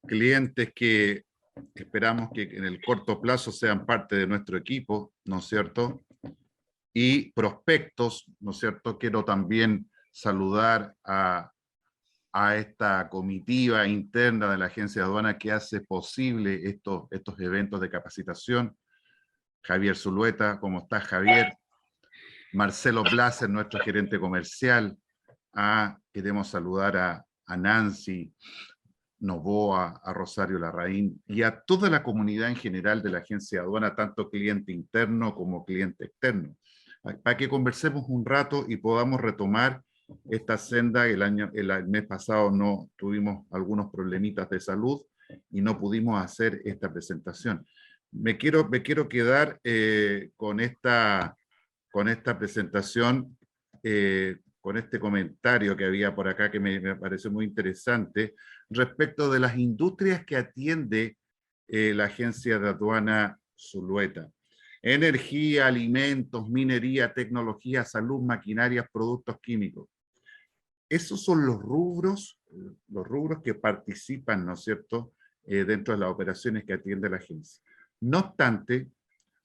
clientes que esperamos que en el corto plazo sean parte de nuestro equipo, ¿no es cierto? Y prospectos, ¿no es cierto? Quiero también saludar a esta comitiva interna de la Agencia de Aduana que hace posible estos eventos de capacitación. Javier Zulueta, ¿cómo estás, Javier? Marcelo Blaser, nuestro gerente comercial. Queremos saludar a Nancy Novoa, a Rosario Larraín y a toda la comunidad en general de la Agencia de Aduana, tanto cliente interno como cliente externo, para que conversemos un rato y podamos retomar esta senda. El mes pasado no tuvimos algunos problemitas de salud y no pudimos hacer esta presentación. Me quiero quedar con esta presentación, con este comentario que había por acá que me pareció muy interesante, respecto de las industrias que atiende la Agencia de Aduana Zulueta. Energía, alimentos, minería, tecnología, salud, maquinarias, productos químicos. Esos son los rubros que participan, ¿no es cierto?, dentro de las operaciones que atiende la agencia. No obstante,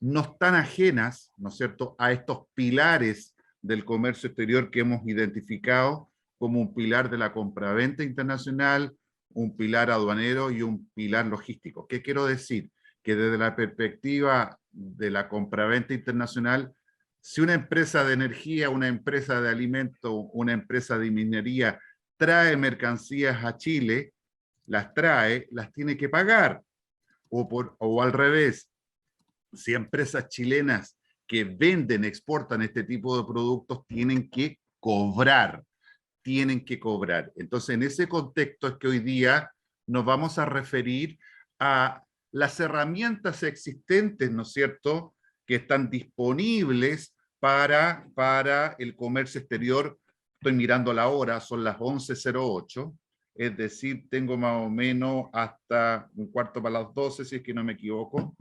no están ajenas, ¿no es cierto?, a estos pilares del comercio exterior que hemos identificado como un pilar de la compraventa internacional, un pilar aduanero y un pilar logístico. ¿Qué quiero decir? Que desde la perspectiva de la compraventa internacional, si una empresa de energía, una empresa de alimentos, una empresa de minería trae mercancías a Chile, las tiene que pagar. O al revés, si empresas chilenas que venden, exportan este tipo de productos, tienen que cobrar. Entonces, en ese contexto es que hoy día nos vamos a referir a las herramientas existentes, ¿no es cierto?, que están disponibles para el comercio exterior. Estoy mirando la hora, son las 11:08, es decir, tengo más o menos hasta un cuarto para las 12, si es que no me equivoco.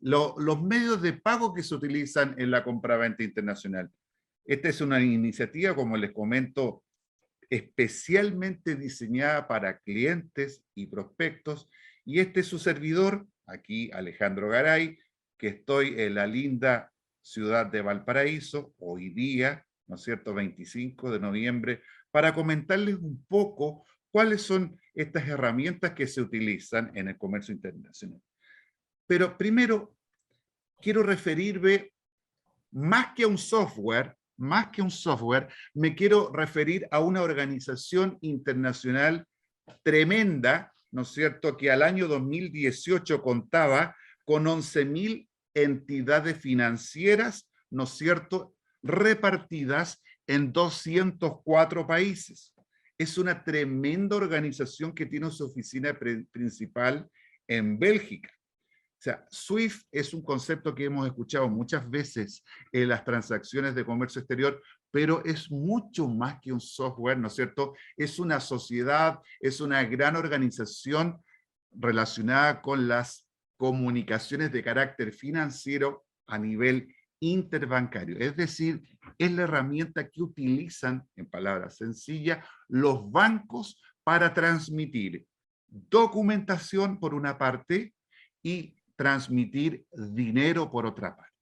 Los medios de pago que se utilizan en la compraventa internacional. Esta es una iniciativa, como les comento, especialmente diseñada para clientes y prospectos, y este es su servidor, aquí Alejandro Garay, que estoy en la linda ciudad de Valparaíso, hoy día, ¿no es cierto?, 25 de noviembre, para comentarles un poco cuáles son estas herramientas que se utilizan en el comercio internacional. Pero primero, quiero referirme más que a un software, me quiero referir a una organización internacional tremenda, ¿no es cierto?, que al año 2018 contaba con 11.000 entidades financieras, ¿no es cierto?, repartidas en 204 países. Es una tremenda organización que tiene su oficina principal en Bélgica. O sea, SWIFT es un concepto que hemos escuchado muchas veces en las transacciones de comercio exterior, pero es mucho más que un software, ¿no es cierto? Es una sociedad, es una gran organización relacionada con las comunicaciones de carácter financiero a nivel interbancario. Es decir, es la herramienta que utilizan, en palabras sencillas, los bancos para transmitir documentación por una parte y transmitir dinero por otra parte.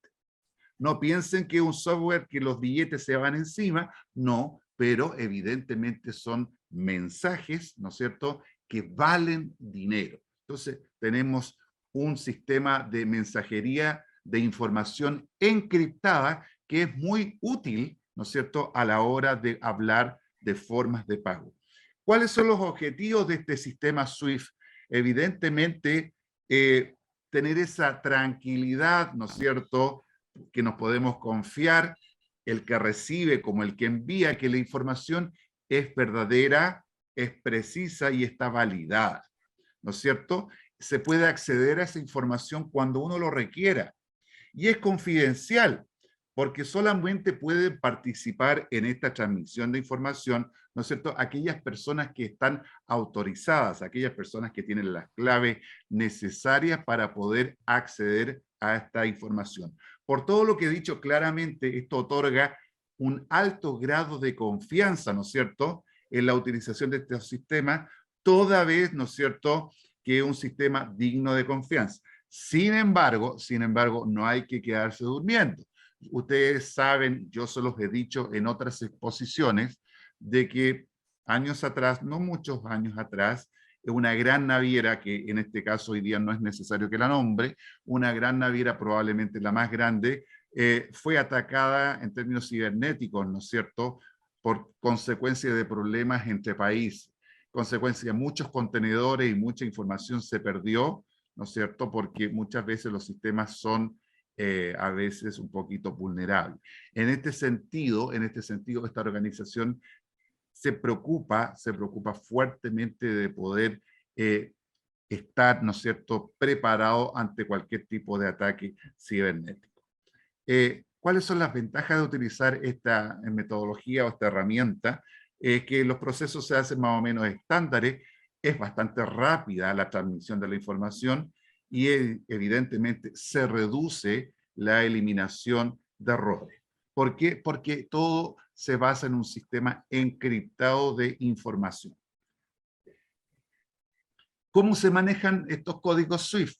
No piensen que es un software que los billetes se van encima, no, pero evidentemente son mensajes, ¿no es cierto?, que valen dinero. Entonces, tenemos un sistema de mensajería de información encriptada que es muy útil, ¿no es cierto?, a la hora de hablar de formas de pago. ¿Cuáles son los objetivos de este sistema SWIFT? Evidentemente, tener esa tranquilidad, ¿no es cierto?, que nos podemos confiar, el que recibe como el que envía, que la información es verdadera, es precisa y está validada, ¿no es cierto? Se puede acceder a esa información cuando uno lo requiera y es confidencial, porque solamente pueden participar en esta transmisión de información, ¿no es cierto?, aquellas personas que están autorizadas, aquellas personas que tienen las claves necesarias para poder acceder a esta información. Por todo lo que he dicho claramente, esto otorga un alto grado de confianza, ¿no es cierto?, en la utilización de estos sistemas, toda vez, ¿no es cierto?, que es un sistema digno de confianza. Sin embargo, no hay que quedarse durmiendo. Ustedes saben, yo se los he dicho en otras exposiciones, de que años atrás, no muchos años atrás, una gran naviera, que en este caso hoy día no es necesario que la nombre, una gran naviera, probablemente la más grande, fue atacada en términos cibernéticos, ¿no es cierto?, por consecuencia de problemas entre países. Consecuencia, muchos contenedores y mucha información se perdió, ¿no es cierto?, porque muchas veces los sistemas son a veces un poquito vulnerables. En este sentido, esta organización se preocupa fuertemente de poder estar, ¿no es cierto?, preparado ante cualquier tipo de ataque cibernético. ¿Cuáles son las ventajas de utilizar esta metodología o esta herramienta? Que los procesos se hacen más o menos estándares, es bastante rápida la transmisión de la información y evidentemente se reduce la eliminación de errores. ¿Por qué? Porque todo se basa en un sistema encriptado de información. ¿Cómo se manejan estos códigos SWIFT?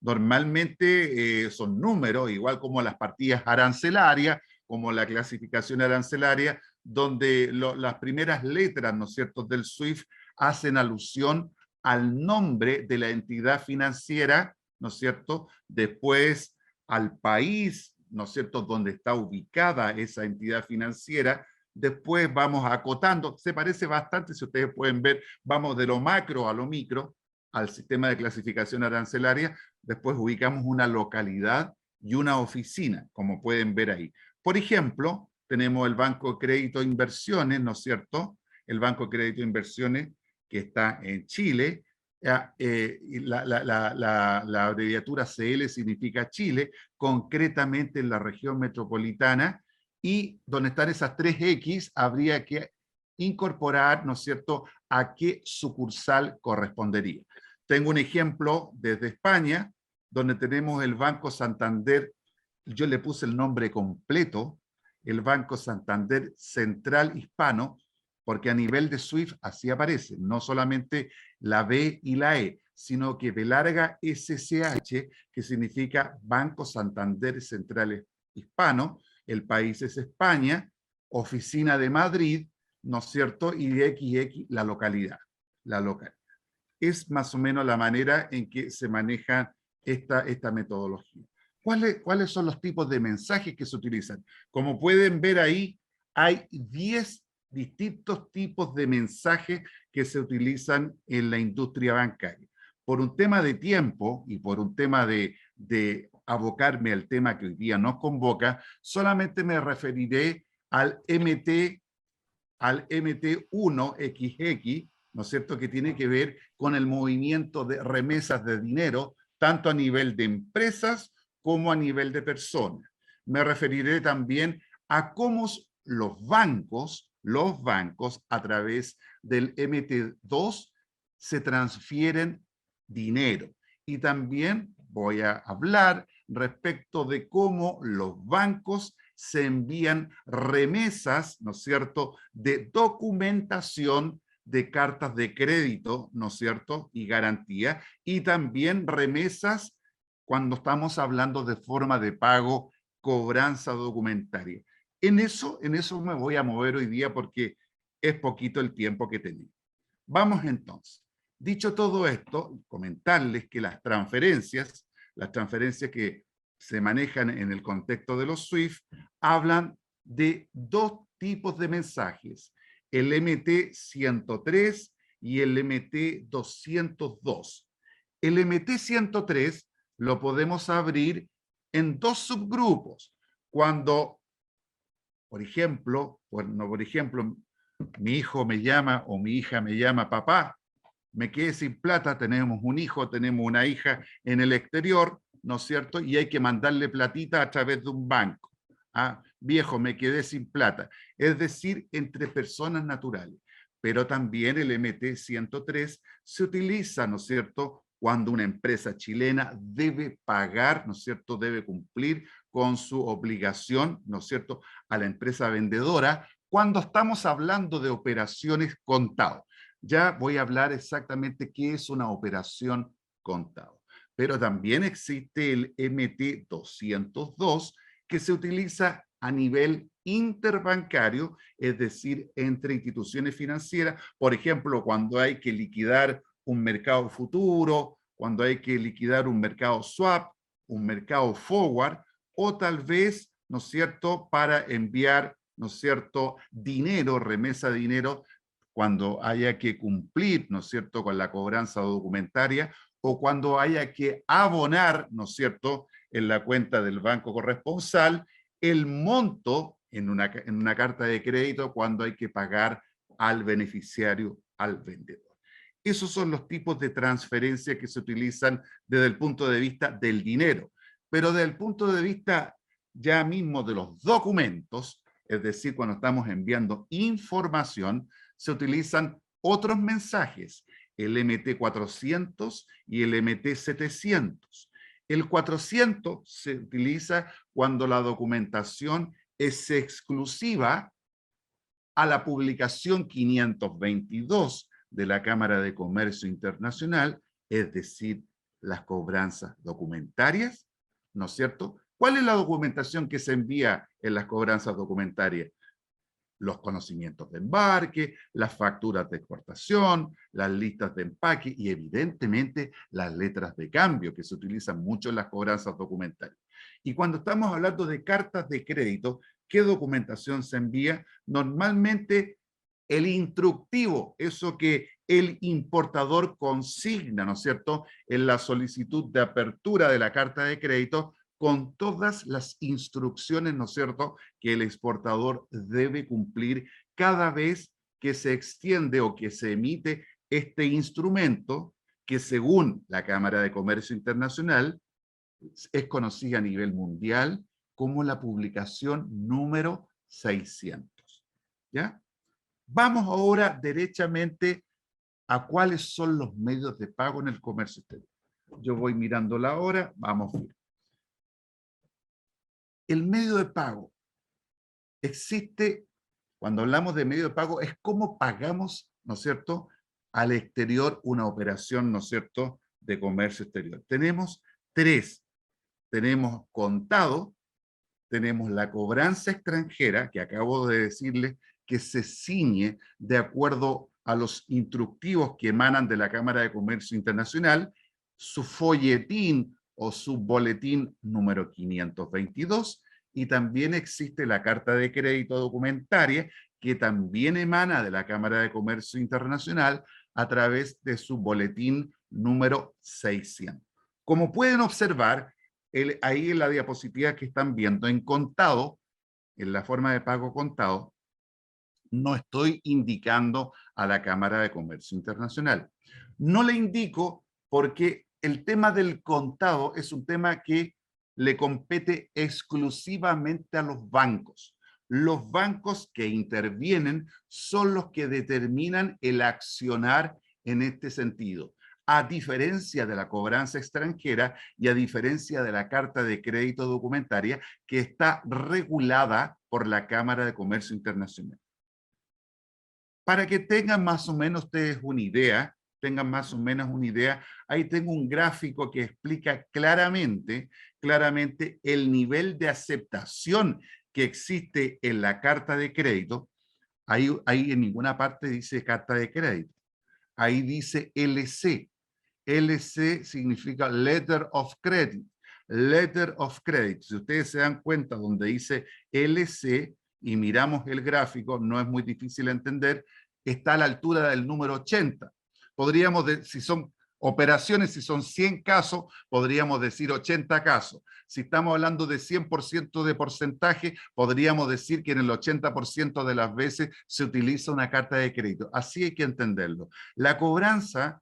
Normalmente son números, igual como las partidas arancelarias, como la clasificación arancelaria, donde las primeras letras, ¿no es cierto?, del SWIFT hacen alusión al nombre de la entidad financiera, ¿no es cierto?, después al país, ¿no es cierto?, donde está ubicada esa entidad financiera. Después vamos acotando, se parece bastante, si ustedes pueden ver, vamos de lo macro a lo micro, al sistema de clasificación arancelaria. Después ubicamos una localidad y una oficina, como pueden ver ahí. Por ejemplo, tenemos el Banco de Crédito e Inversiones, ¿no es cierto? El Banco de Crédito e Inversiones que está en Chile. La abreviatura CL significa Chile, concretamente en la región metropolitana, y donde están esas 3X habría que incorporar, ¿no es cierto?, a qué sucursal correspondería. Tengo un ejemplo desde España, donde tenemos el Banco Santander, yo le puse el nombre completo, el Banco Santander Central Hispano, porque a nivel de SWIFT así aparece, no solamente la B y la E, sino que B larga SCH, que significa Banco Santander Central Hispano, el país es España, oficina de Madrid, ¿no es cierto? Y de XX la localidad, Es más o menos la manera en que se maneja esta metodología. ¿Cuáles son los tipos de mensajes que se utilizan? Como pueden ver ahí, hay 10 distintos tipos de mensajes que se utilizan en la industria bancaria. Por un tema de tiempo y por un tema de abocarme al tema que hoy día nos convoca, solamente me referiré al MT1XX, ¿no es cierto?, que tiene que ver con el movimiento de remesas de dinero, tanto a nivel de empresas como a nivel de personas. Me referiré también a cómo los bancos, a través del MT2, se transfieren dinero. Y también voy a hablar respecto de cómo los bancos se envían remesas, ¿no es cierto?, de documentación de cartas de crédito, ¿no es cierto?, y garantía, y también remesas cuando estamos hablando de forma de pago, cobranza documentaria. En eso me voy a mover hoy día porque es poquito el tiempo que tenemos. Vamos entonces. Dicho todo esto, comentarles que las transferencias que se manejan en el contexto de los SWIFT, hablan de dos tipos de mensajes, el MT-103 y el MT-202. El MT-103 lo podemos abrir en dos subgrupos. Cuando, por ejemplo, mi hijo me llama o mi hija me llama, papá, me quedé sin plata, tenemos un hijo, tenemos una hija en el exterior, ¿no es cierto? Y hay que mandarle platita a través de un banco. ¿Ah? Viejo, me quedé sin plata. Es decir, entre personas naturales. Pero también el MT-103 se utiliza, ¿no es cierto?, cuando una empresa chilena debe pagar, ¿no es cierto?, debe cumplir con su obligación, ¿no es cierto?, a la empresa vendedora, cuando estamos hablando de operaciones contadas. Ya voy a hablar exactamente qué es una operación contado. Pero también existe el MT-202 que se utiliza a nivel interbancario, es decir, entre instituciones financieras, por ejemplo, cuando hay que liquidar un mercado futuro, cuando hay que liquidar un mercado swap, un mercado forward, o tal vez, ¿no es cierto?, para enviar, ¿no es cierto?, dinero, remesa de dinero, cuando haya que cumplir, ¿no es cierto?, con la cobranza documentaria, o cuando haya que abonar, ¿no es cierto?, en la cuenta del banco corresponsal, el monto en una carta de crédito cuando hay que pagar al beneficiario, al vendedor. Esos son los tipos de transferencia que se utilizan desde el punto de vista del dinero. Pero desde el punto de vista ya mismo de los documentos, es decir, cuando estamos enviando información, se utilizan otros mensajes, el MT-400 y el MT-700. El 400 se utiliza cuando la documentación es exclusiva a la publicación 522 de la Cámara de Comercio Internacional, es decir, las cobranzas documentarias, ¿no es cierto? ¿Cuál es la documentación que se envía en las cobranzas documentarias? Los conocimientos de embarque, las facturas de exportación, las listas de empaque y evidentemente las letras de cambio que se utilizan mucho en las cobranzas documentarias. Y cuando estamos hablando de cartas de crédito, ¿qué documentación se envía? Normalmente el instructivo, eso que el importador consigna, ¿no es cierto?, en la solicitud de apertura de la carta de crédito, con todas las instrucciones, ¿no es cierto?, que el exportador debe cumplir cada vez que se extiende o que se emite este instrumento que según la Cámara de Comercio Internacional es conocida a nivel mundial como la publicación número 600. ¿Ya? Vamos ahora derechamente a cuáles son los medios de pago en el comercio exterior. Yo voy mirando la hora, vamos bien. El medio de pago existe, cuando hablamos de medio de pago, es cómo pagamos, ¿no es cierto?, al exterior una operación, ¿no es cierto?, de comercio exterior. Tenemos tres. Tenemos contado, tenemos la cobranza extranjera, que acabo de decirles que se ciñe de acuerdo a los instructivos que emanan de la Cámara de Comercio Internacional, su folletín o su boletín número 522, y también existe la carta de crédito documentaria, que también emana de la Cámara de Comercio Internacional a través de su boletín número 600. Como pueden observar, ahí en la diapositiva que están viendo, en contado, en la forma de pago contado, no estoy indicando a la Cámara de Comercio Internacional. No le indico porque el tema del contado es un tema que le compete exclusivamente a los bancos. Los bancos que intervienen son los que determinan el accionar en este sentido. A diferencia de la cobranza extranjera y a diferencia de la carta de crédito documentaria que está regulada por la Cámara de Comercio Internacional. Para que tengan más o menos ustedes una idea, ahí tengo un gráfico que explica claramente el nivel de aceptación que existe en la carta de crédito. Ahí en ninguna parte dice carta de crédito. Ahí dice LC. LC significa Letter of Credit. Letter of Credit. Si ustedes se dan cuenta donde dice LC y miramos el gráfico, no es muy difícil entender, está a la altura del número 80. Podríamos, si son operaciones, si son 100 casos, podríamos decir 80 casos. Si estamos hablando de 100% de porcentaje, podríamos decir que en el 80% de las veces se utiliza una carta de crédito. Así hay que entenderlo. La cobranza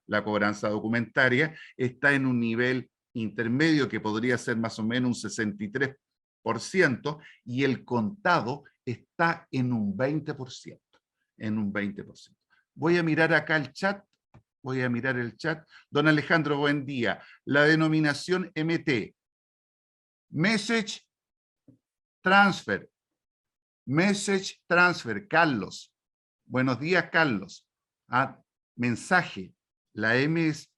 documentaria, está en un nivel intermedio que podría ser más o menos un 63%, y el contado está en un 20%. Voy a mirar acá el chat. Don Alejandro, buen día. La denominación MT. Message Transfer. Carlos. Buenos días, Carlos. mensaje. La M es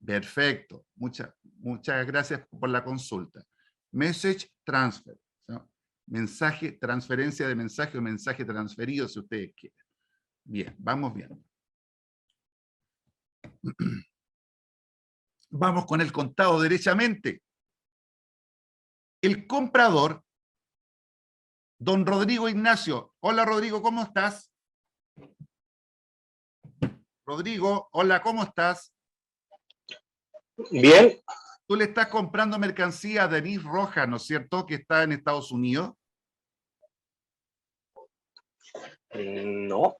perfecto. Muchas gracias por la consulta. Message transfer, ¿no? Mensaje, transferencia de mensaje o mensaje transferido, si ustedes quieren. Bien, vamos viendo. Vamos con el contado derechamente. El comprador, don Rodrigo Ignacio. Hola, Rodrigo, ¿cómo estás? Rodrigo, hola, ¿cómo estás? Bien. Tú le estás comprando mercancía a Denise Rojas, ¿no es cierto?, que está en Estados Unidos. No.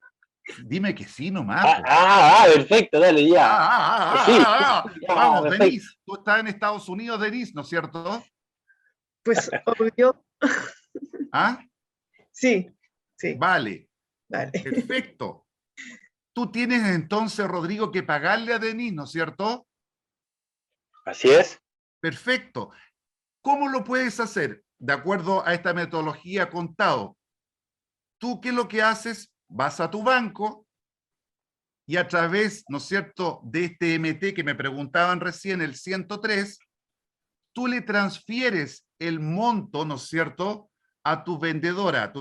Dime que sí nomás. Perfecto, dale, ya. Sí, ya, Vamos, perfecto. Denise, tú estás en Estados Unidos, Denise, ¿no es cierto? Pues obvio. ¿Ah? Sí, sí. Vale, Vale. perfecto. Tú tienes entonces, Rodrigo, que pagarle a Denise, ¿no es cierto? Así es. Perfecto. ¿Cómo lo puedes hacer? De acuerdo a esta metodología contado. Tú, ¿qué es lo que haces? Vas a tu banco y a través, ¿no es cierto?, de este MT que me preguntaban recién, el 103, tú le transfieres el monto, ¿no es cierto?, a tu vendedora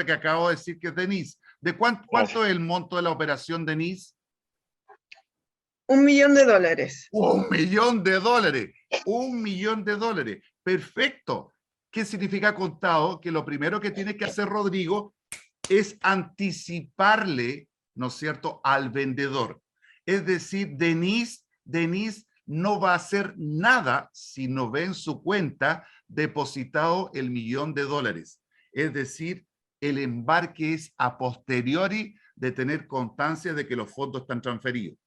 que acabo de decir que es Denise. ¿De cuánto es el monto de la operación, Denise? $1 millón. $1 millón. $1 millón. Perfecto. ¿Qué significa contado? Que lo primero que tiene que hacer Rodrigo es anticiparle, ¿no es cierto?, al vendedor. Es decir, Denise no va a hacer nada si no ve en su cuenta depositado el $1 millón. Es decir, el embarque es a posteriori de tener constancia de que los fondos están transferidos.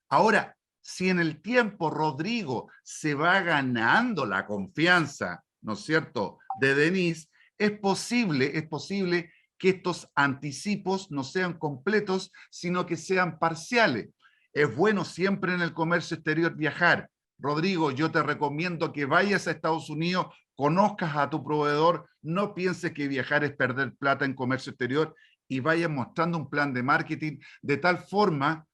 Ahora, si en el tiempo Rodrigo se va ganando la confianza, ¿no es cierto?, de Denise, es posible que estos anticipos no sean completos, sino que sean parciales. Es bueno siempre en el comercio exterior viajar. Rodrigo, yo te recomiendo que vayas a Estados Unidos, conozcas a tu proveedor, no pienses que viajar es perder plata en comercio exterior y vayas mostrando un plan de marketing de tal forma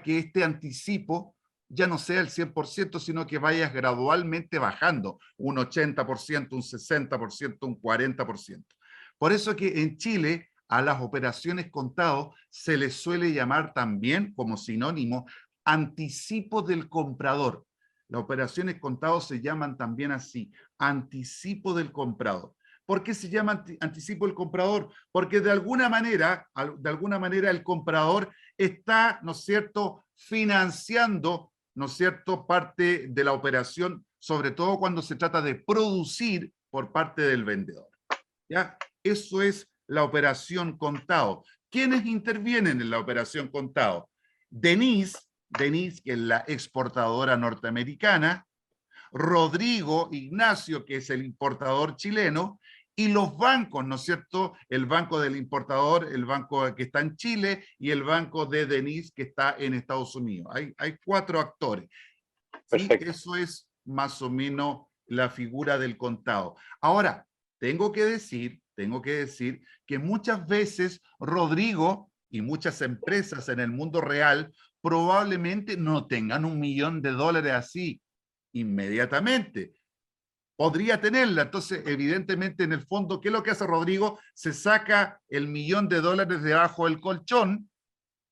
que este anticipo ya no sea el 100%, sino que vayas gradualmente bajando, un 80%, un 60%, un 40%. Por eso que en Chile a las operaciones contados se les suele llamar también, como sinónimo, anticipo del comprador. Las operaciones contados se llaman también así, anticipo del comprador. ¿Por qué se llama anticipo del comprador? Porque de alguna manera el comprador está, ¿no es cierto?, financiando, ¿no es cierto?, parte de la operación, sobre todo cuando se trata de producir por parte del vendedor. ¿Ya? Eso es la operación contado. ¿Quiénes intervienen en la operación contado? Denise, que es la exportadora norteamericana, Rodrigo Ignacio, que es el importador chileno, y los bancos, ¿no es cierto? El banco del importador, el banco que está en Chile y el banco de Denise que está en Estados Unidos. Hay 4 actores. ¿Sí? Eso es más o menos la figura del contado. Ahora, tengo que decir que muchas veces Rodrigo y muchas empresas en el mundo real probablemente no tengan $1 millón así inmediatamente. Podría tenerla, entonces evidentemente en el fondo, ¿qué es lo que hace Rodrigo? Se saca el $1 millón debajo del colchón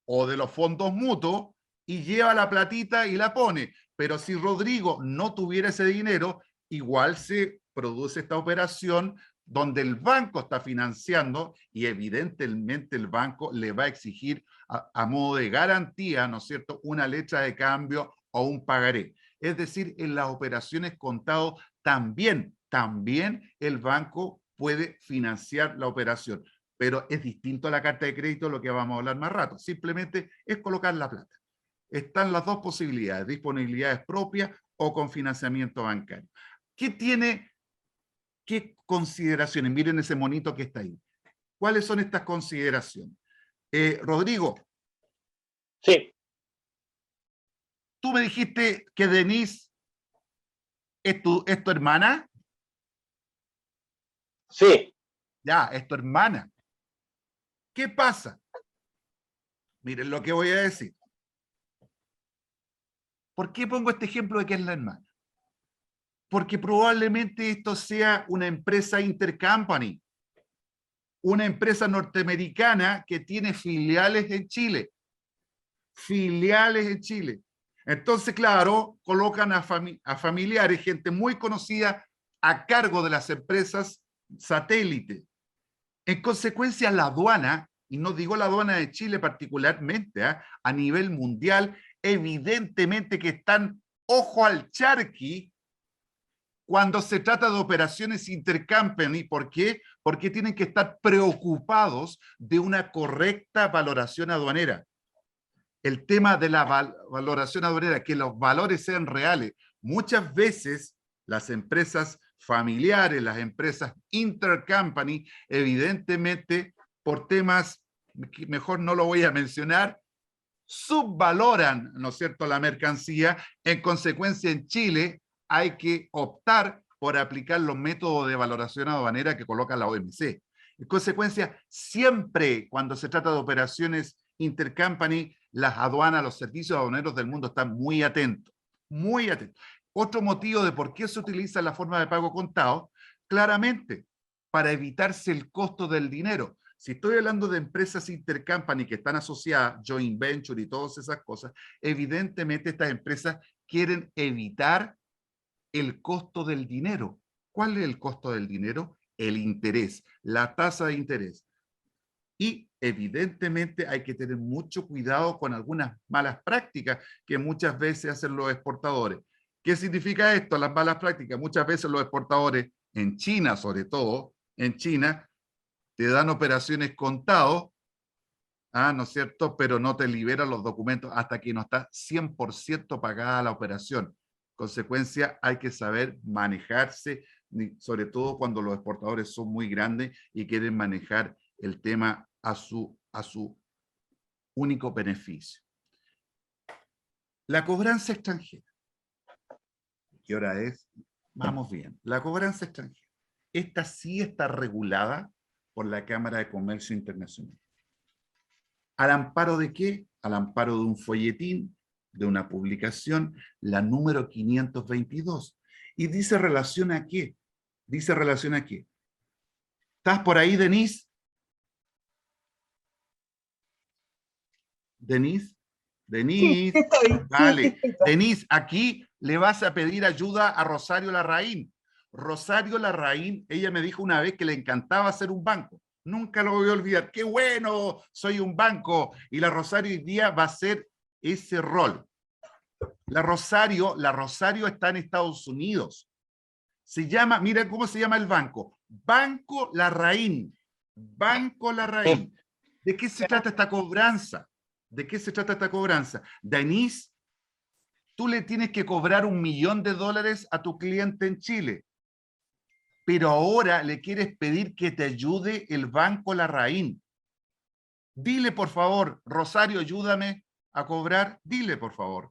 o de los fondos mutuos y lleva la platita y la pone. Pero si Rodrigo no tuviera ese dinero, igual se produce esta operación donde el banco está financiando y evidentemente el banco le va a exigir a modo de garantía, ¿no es cierto?, una letra de cambio o un pagaré. Es decir, en las operaciones contado también el banco puede financiar la operación, pero es distinto a la carta de crédito, lo que vamos a hablar más rato. Simplemente es colocar la plata. Están las dos posibilidades, disponibilidades propias o con financiamiento bancario. ¿Qué consideraciones? Miren ese monito que está ahí. ¿Cuáles son estas consideraciones? Rodrigo. Sí. Tú me dijiste que Denise es tu hermana. Sí. Ya, es tu hermana. ¿Qué pasa? Miren lo que voy a decir. ¿Por qué pongo este ejemplo de que es la hermana? Porque probablemente esto sea una empresa intercompany, una empresa norteamericana que tiene filiales en Chile. Filiales en Chile. Entonces, claro, colocan a familiares, gente muy conocida, a cargo de las empresas satélite. En consecuencia, la aduana, y no digo la aduana de Chile particularmente, a nivel mundial, evidentemente que están ojo al charqui cuando se trata de operaciones intercompany. ¿Por qué? Porque tienen que estar preocupados de una correcta valoración aduanera. El tema de la valoración aduanera, que los valores sean reales. Muchas veces las empresas familiares, las empresas intercompany, evidentemente por temas que mejor no lo voy a mencionar, subvaloran, ¿no es cierto?, la mercancía. En consecuencia, en Chile hay que optar por aplicar los métodos de valoración aduanera que coloca la OMC. En consecuencia, siempre cuando se trata de operaciones intercompany, las aduanas, los servicios aduaneros del mundo están muy atentos, muy atentos. Otro motivo de por qué se utiliza la forma de pago contado, claramente, para evitarse el costo del dinero. Si estoy hablando de empresas intercompany que están asociadas, joint venture y todas esas cosas, evidentemente estas empresas quieren evitar el costo del dinero. ¿Cuál es el costo del dinero? El interés, la tasa de interés. Y evidentemente hay que tener mucho cuidado con algunas malas prácticas que muchas veces hacen los exportadores. ¿Qué significa esto? Las malas prácticas. Muchas veces los exportadores, en China sobre todo, en China, te dan operaciones contados, ¿no es cierto? Pero no te liberan los documentos hasta que no está 100% pagada la operación. Consecuencia, hay que saber manejarse, sobre todo cuando los exportadores son muy grandes y quieren manejar el tema a su único beneficio. La cobranza extranjera. ¿Qué hora es? Vamos bien. La cobranza extranjera. Esta sí está regulada por la Cámara de Comercio Internacional. ¿Al amparo de qué? Al amparo de un folletín, de una publicación, la número 522. ¿Y dice relación a qué? Dice relación a qué. ¿Estás por ahí, Denise? ¿Denise? Denise, Sí, estoy. vale. Sí, Denise, aquí le vas a pedir ayuda a Rosario Larraín. Rosario Larraín, ella me dijo una vez que le encantaba hacer un banco. Nunca lo voy a olvidar. ¡Qué bueno! Soy un banco. Y la Rosario hoy día va a hacer ese rol. La Rosario está en Estados Unidos. Se llama, mira cómo se llama el banco. Banco Larraín. Banco Larraín. ¿De qué se trata esta cobranza? ¿De qué se trata esta cobranza? Denise, tú le tienes que cobrar $1 millón a tu cliente en Chile, pero ahora le quieres pedir que te ayude el Banco Larraín. Dile, por favor, Rosario, ayúdame a cobrar. Dile, por favor.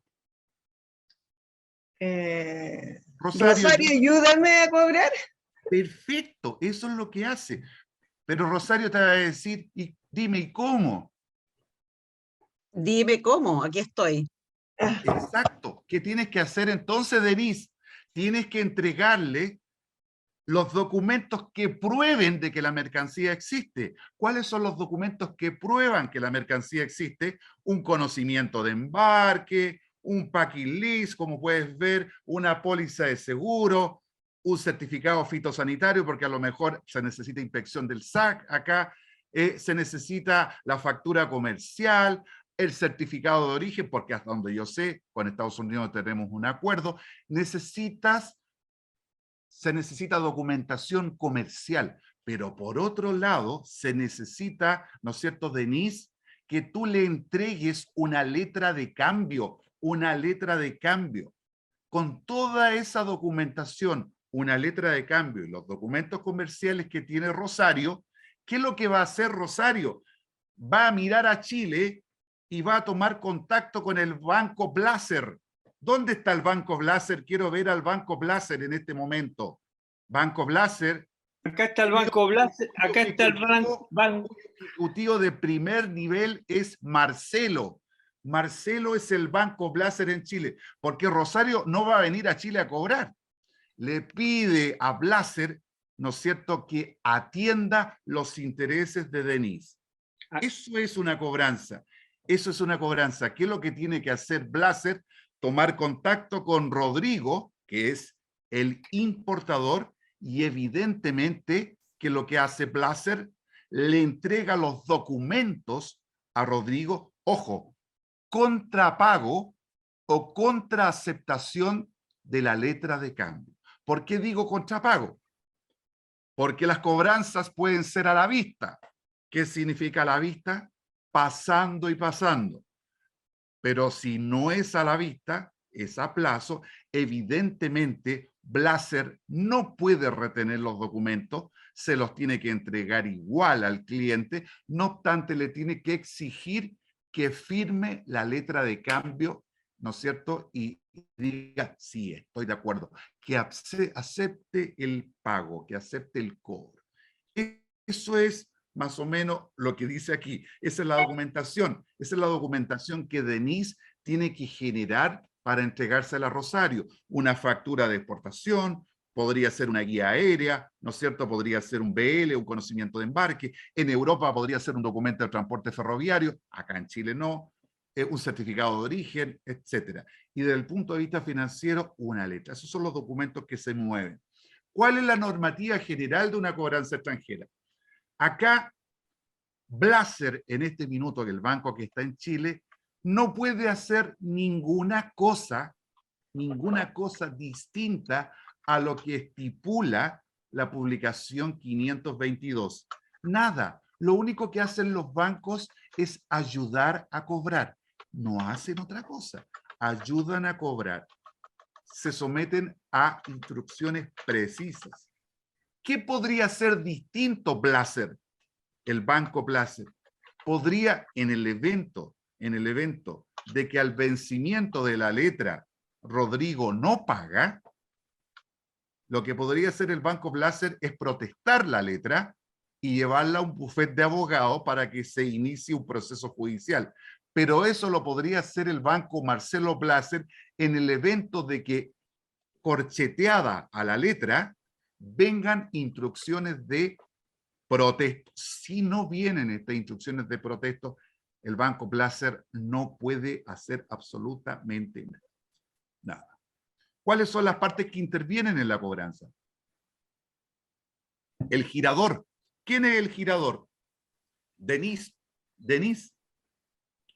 Rosario, ayúdame a cobrar. Perfecto, eso es lo que hace. Pero Rosario te va a decir, dime, ¿y cómo? Dime cómo, aquí estoy. Exacto. ¿Qué tienes que hacer entonces, Denise? Tienes que entregarle los documentos que prueben de que la mercancía existe. ¿Cuáles son los documentos que prueban que la mercancía existe? Un conocimiento de embarque, un packing list, como puedes ver, una póliza de seguro, un certificado fitosanitario, porque a lo mejor se necesita inspección del SAC acá, se necesita la factura comercial, el certificado de origen, porque hasta donde yo sé, con Estados Unidos tenemos un acuerdo, se necesita documentación comercial, pero por otro lado se necesita, ¿no es cierto, Denise?, que tú le entregues una letra de cambio, con toda esa documentación, una letra de cambio y los documentos comerciales que tiene Rosario. ¿Qué es lo que va a hacer Rosario? Va a mirar a Chile y va a tomar contacto con el Banco Blaser. ¿Dónde está el Banco Blaser? Quiero ver al Banco Blaser en este momento. Banco Blaser Acá está el Banco Blaser, acá está el banco. Ejecutivo de primer nivel es Marcelo. Marcelo es el Banco Blaser en Chile, porque Rosario no va a venir a Chile a cobrar. Le pide a Blaser, ¿no es cierto?, que atienda los intereses de Denise. Eso es una cobranza. Eso es una cobranza. ¿Qué es lo que tiene que hacer Blaser? Tomar contacto con Rodrigo, que es el importador, y evidentemente que lo que hace Blaser le entrega los documentos a Rodrigo, ojo, contrapago o contraaceptación de la letra de cambio. ¿Por qué digo contrapago? Porque las cobranzas pueden ser a la vista. ¿Qué significa a la vista? Pasando y pasando. Pero si no es a la vista, es a plazo, evidentemente Blaser no puede retener los documentos, se los tiene que entregar igual al cliente, no obstante le tiene que exigir que firme la letra de cambio, ¿no es cierto? Y diga, sí, estoy de acuerdo, que acepte el pago, que acepte el cobro. Eso es más o menos lo que dice aquí. Esa es la documentación. Esa es la documentación que Denise tiene que generar para entregársela a Rosario. Una factura de exportación, podría ser una guía aérea, ¿no es cierto? Podría ser un BL, un conocimiento de embarque. En Europa podría ser un documento de transporte ferroviario, acá en Chile no, un certificado de origen, etcétera. Y desde el punto de vista financiero, una letra. Esos son los documentos que se mueven. ¿Cuál es la normativa general de una cobranza extranjera? Acá, Blaser, en este minuto, que el banco que está en Chile, no puede hacer ninguna cosa distinta a lo que estipula la publicación 522. Nada. Lo único que hacen los bancos es ayudar a cobrar. No hacen otra cosa. Ayudan a cobrar. Se someten a instrucciones precisas. ¿Qué podría ser distinto Blaser? El banco Blaser podría en el evento de que al vencimiento de la letra Rodrigo no paga, lo que podría hacer el banco Blaser es protestar la letra y llevarla a un bufete de abogados para que se inicie un proceso judicial. Pero eso lo podría hacer el banco Marcelo Blaser en el evento de que, corcheteada a la letra, vengan instrucciones de protesto. Si no vienen estas instrucciones de protesto, el banco Blaser no puede hacer absolutamente nada. ¿Cuáles son las partes que intervienen en la cobranza? El girador. ¿Quién es el girador? Denise. Denise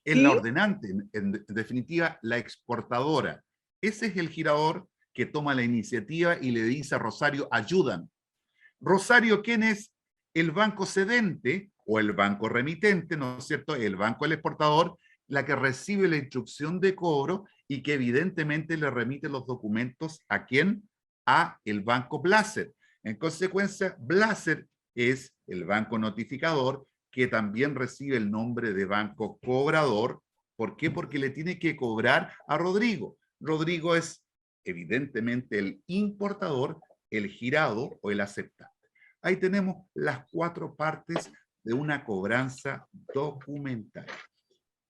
es ¿sí? La ordenante, en definitiva, la exportadora. Ese es el girador que toma la iniciativa y le dice a Rosario, ayudan. Rosario, ¿quién es? El banco cedente o el banco remitente, ¿no es cierto? El banco del exportador, la que recibe la instrucción de cobro y que evidentemente le remite los documentos ¿a quién? A el banco Blaser. En consecuencia, Blaser es el banco notificador que también recibe el nombre de banco cobrador. ¿Por qué? Porque le tiene que cobrar a Rodrigo. Rodrigo es evidentemente el importador, el girado o el aceptante. Ahí tenemos las 4 partes de una cobranza documentaria.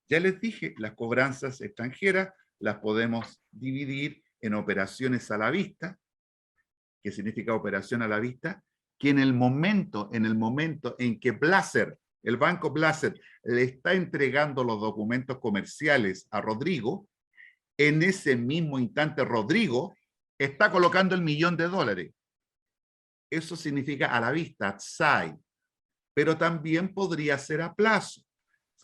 Ya les dije, las cobranzas extranjeras las podemos dividir en operaciones a la vista. ¿Qué significa operación a la vista? Que en el momento en que Blaser, el banco Blaser, le está entregando los documentos comerciales a Rodrigo, en ese mismo instante Rodrigo está colocando el $1.000.000. Eso significa a la vista, TSAI. Pero también podría ser a plazo.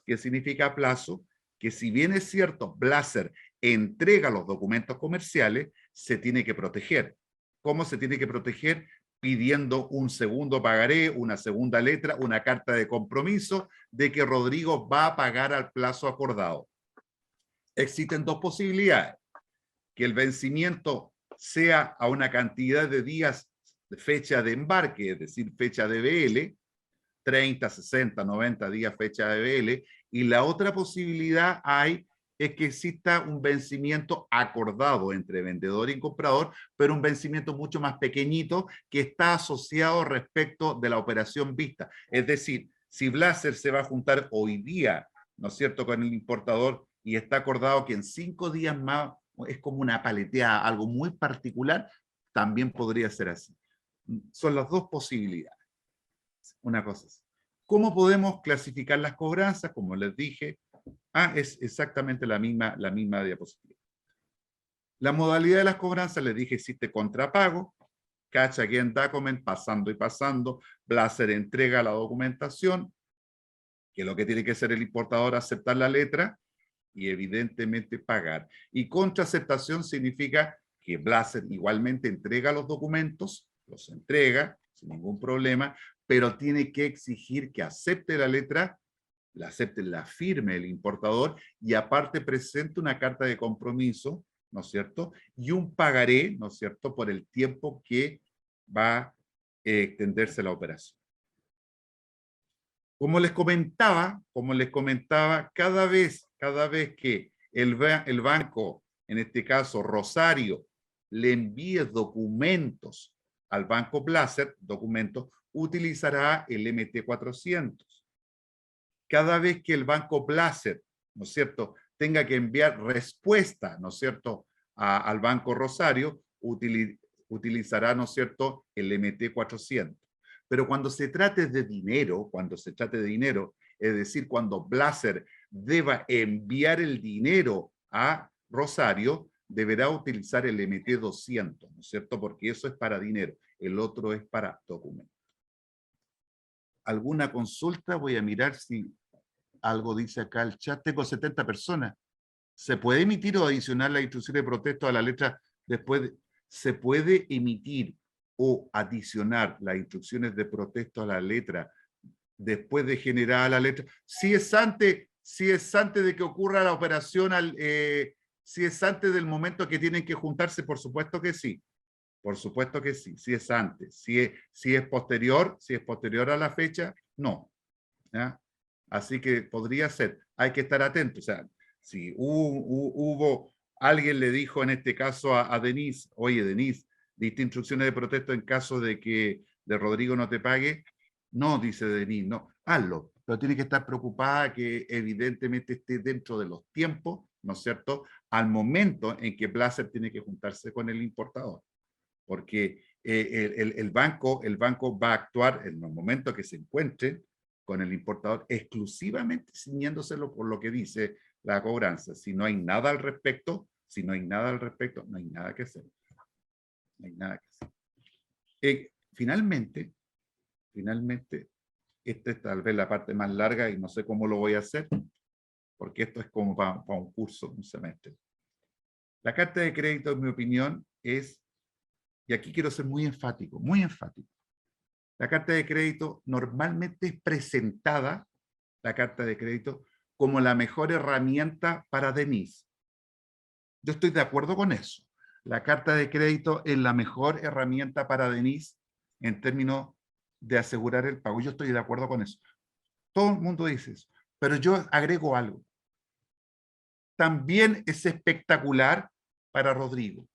¿Qué significa a plazo? Que si bien es cierto, Blaser entrega los documentos comerciales, se tiene que proteger. ¿Cómo se tiene que proteger? Pidiendo un segundo pagaré, una segunda letra, una carta de compromiso de que Rodrigo va a pagar al plazo acordado. Existen 2 posibilidades. Que el vencimiento sea a una cantidad de días de fecha de embarque, es decir, fecha de BL, 30, 60, 90 días fecha de BL, y la otra posibilidad es es que exista un vencimiento acordado entre vendedor y comprador, pero un vencimiento mucho más pequeñito que está asociado respecto de la operación vista. Es decir, si Blaser se va a juntar hoy día, ¿no es cierto?, con el importador y está acordado que en 5 días más es como una paleteada, algo muy particular, también podría ser así. Son las dos posibilidades. Una cosa es, ¿cómo podemos clasificar las cobranzas? Como les dije, es exactamente la misma diapositiva. La modalidad de las cobranzas, les dije, existe contrapago, Catch Again Document, pasando y pasando, Blaser entrega la documentación, que es lo que tiene que hacer el importador, aceptar la letra y evidentemente pagar. Y contraaceptación significa que Blaser igualmente entrega los documentos, los entrega sin ningún problema, pero tiene que exigir que acepte la letra, la firme el importador y aparte presente una carta de compromiso, ¿no es cierto? Y un pagaré, ¿no es cierto?, por el tiempo que va a extenderse la operación. Como les comentaba, cada vez que el banco, en este caso Rosario, le envíe documentos al banco Blaser, utilizará el MT400. Cada vez que el banco Blaser, ¿no es cierto?, tenga que enviar respuesta, ¿no es cierto?, al banco Rosario, utilizará, ¿no es cierto?, el MT400. Pero cuando se trate de dinero, es decir, cuando Blaser deba enviar el dinero a Rosario, deberá utilizar el MT200, ¿no es cierto?, porque eso es para dinero, el otro es para documentos. ¿Alguna consulta? Voy a mirar si algo dice acá el chat. Tengo 70 personas. ¿Se puede emitir o adicionar la instrucción de protesto a la letra después? ¿Se puede emitir o adicionar las instrucciones de protesto a la letra después de generar la letra? Si es antes de que ocurra la operación, si es antes del momento que tienen que juntarse, por supuesto que sí. Por supuesto que sí, si es antes. Si es posterior a la fecha, no. ¿Ya? Así que podría ser. Hay que estar atentos. O sea, si alguien le dijo en este caso a Denise, oye, Denise, diste instrucciones de protesto en caso de que de Rodrigo no te pague. No, dice Denise, no, hazlo. Pero tiene que estar preocupada que evidentemente esté dentro de los tiempos, ¿no es cierto?, al momento en que Blaser tiene que juntarse con el importador. Porque el banco va a actuar en el momento que se encuentre con el importador exclusivamente ciñéndoselo por lo que dice la cobranza. Si no hay nada al respecto, no hay nada que hacer. No hay nada que hacer. Finalmente, esta es tal vez la parte más larga y no sé cómo lo voy a hacer, porque esto es como para un curso, un semestre. La carta de crédito, en mi opinión, es, y aquí quiero ser muy enfático, la carta de crédito normalmente es presentada, la carta de crédito, como la mejor herramienta para Denise. Yo estoy de acuerdo con eso. La carta de crédito es la mejor herramienta para Denise en términos de asegurar el pago. Yo estoy de acuerdo con eso. Todo el mundo dice eso. Pero yo agrego algo. También es espectacular para Rodrigo.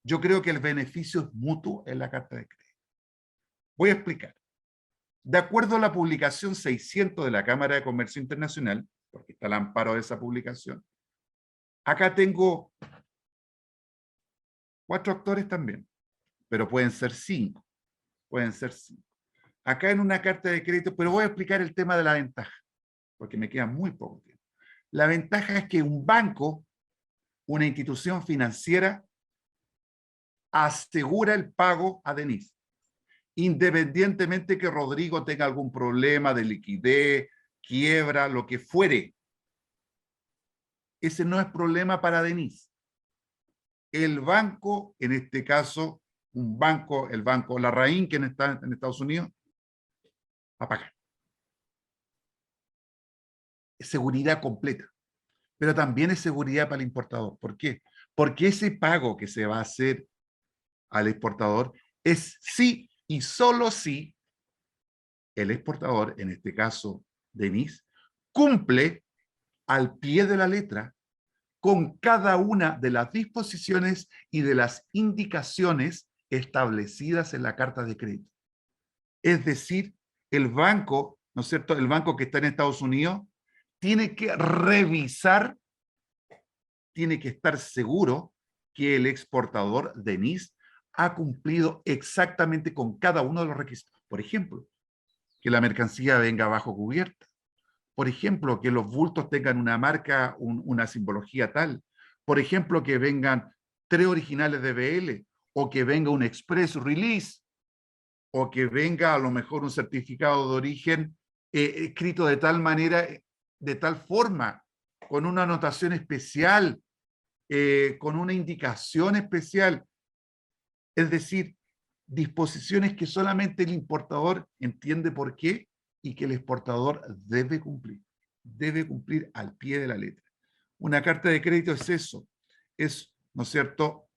Yo creo que el beneficio es mutuo en la carta de crédito. Voy a explicar. De acuerdo a la publicación 600 de la Cámara de Comercio Internacional, porque está el amparo de esa publicación, acá tengo 4 actores también, pero pueden ser 5. Acá en una carta de crédito, pero voy a explicar el tema de la ventaja, porque me queda muy poco tiempo. La ventaja es que un banco, una institución financiera, asegura el pago a Denise, independientemente que Rodrigo tenga algún problema de liquidez, quiebra, lo que fuere. Ese no es problema para Denise. El banco, en este caso, el banco Larraín, que está en Estados Unidos, va a pagar. Es seguridad completa. Pero también es seguridad para el importador. ¿Por qué? Porque ese pago que se va a hacer al exportador es sí y solo si el exportador, en este caso Denise, cumple al pie de la letra con cada una de las disposiciones y de las indicaciones establecidas en la carta de crédito. Es decir, el banco, ¿no es cierto?, el banco que está en Estados Unidos, tiene que revisar, tiene que estar seguro que el exportador, Denise, ha cumplido exactamente con cada uno de los requisitos. Por ejemplo, que la mercancía venga bajo cubierta. Por ejemplo, que los bultos tengan una marca, una simbología tal. Por ejemplo, que vengan 3 originales de BL, o que venga un express release, o que venga a lo mejor un certificado de origen escrito de tal manera, de tal forma, con una anotación especial, con una indicación especial. Es decir, disposiciones que solamente el importador entiende por qué y que el exportador debe cumplir al pie de la letra. Una carta de crédito es eso, es, ¿no es cierto?,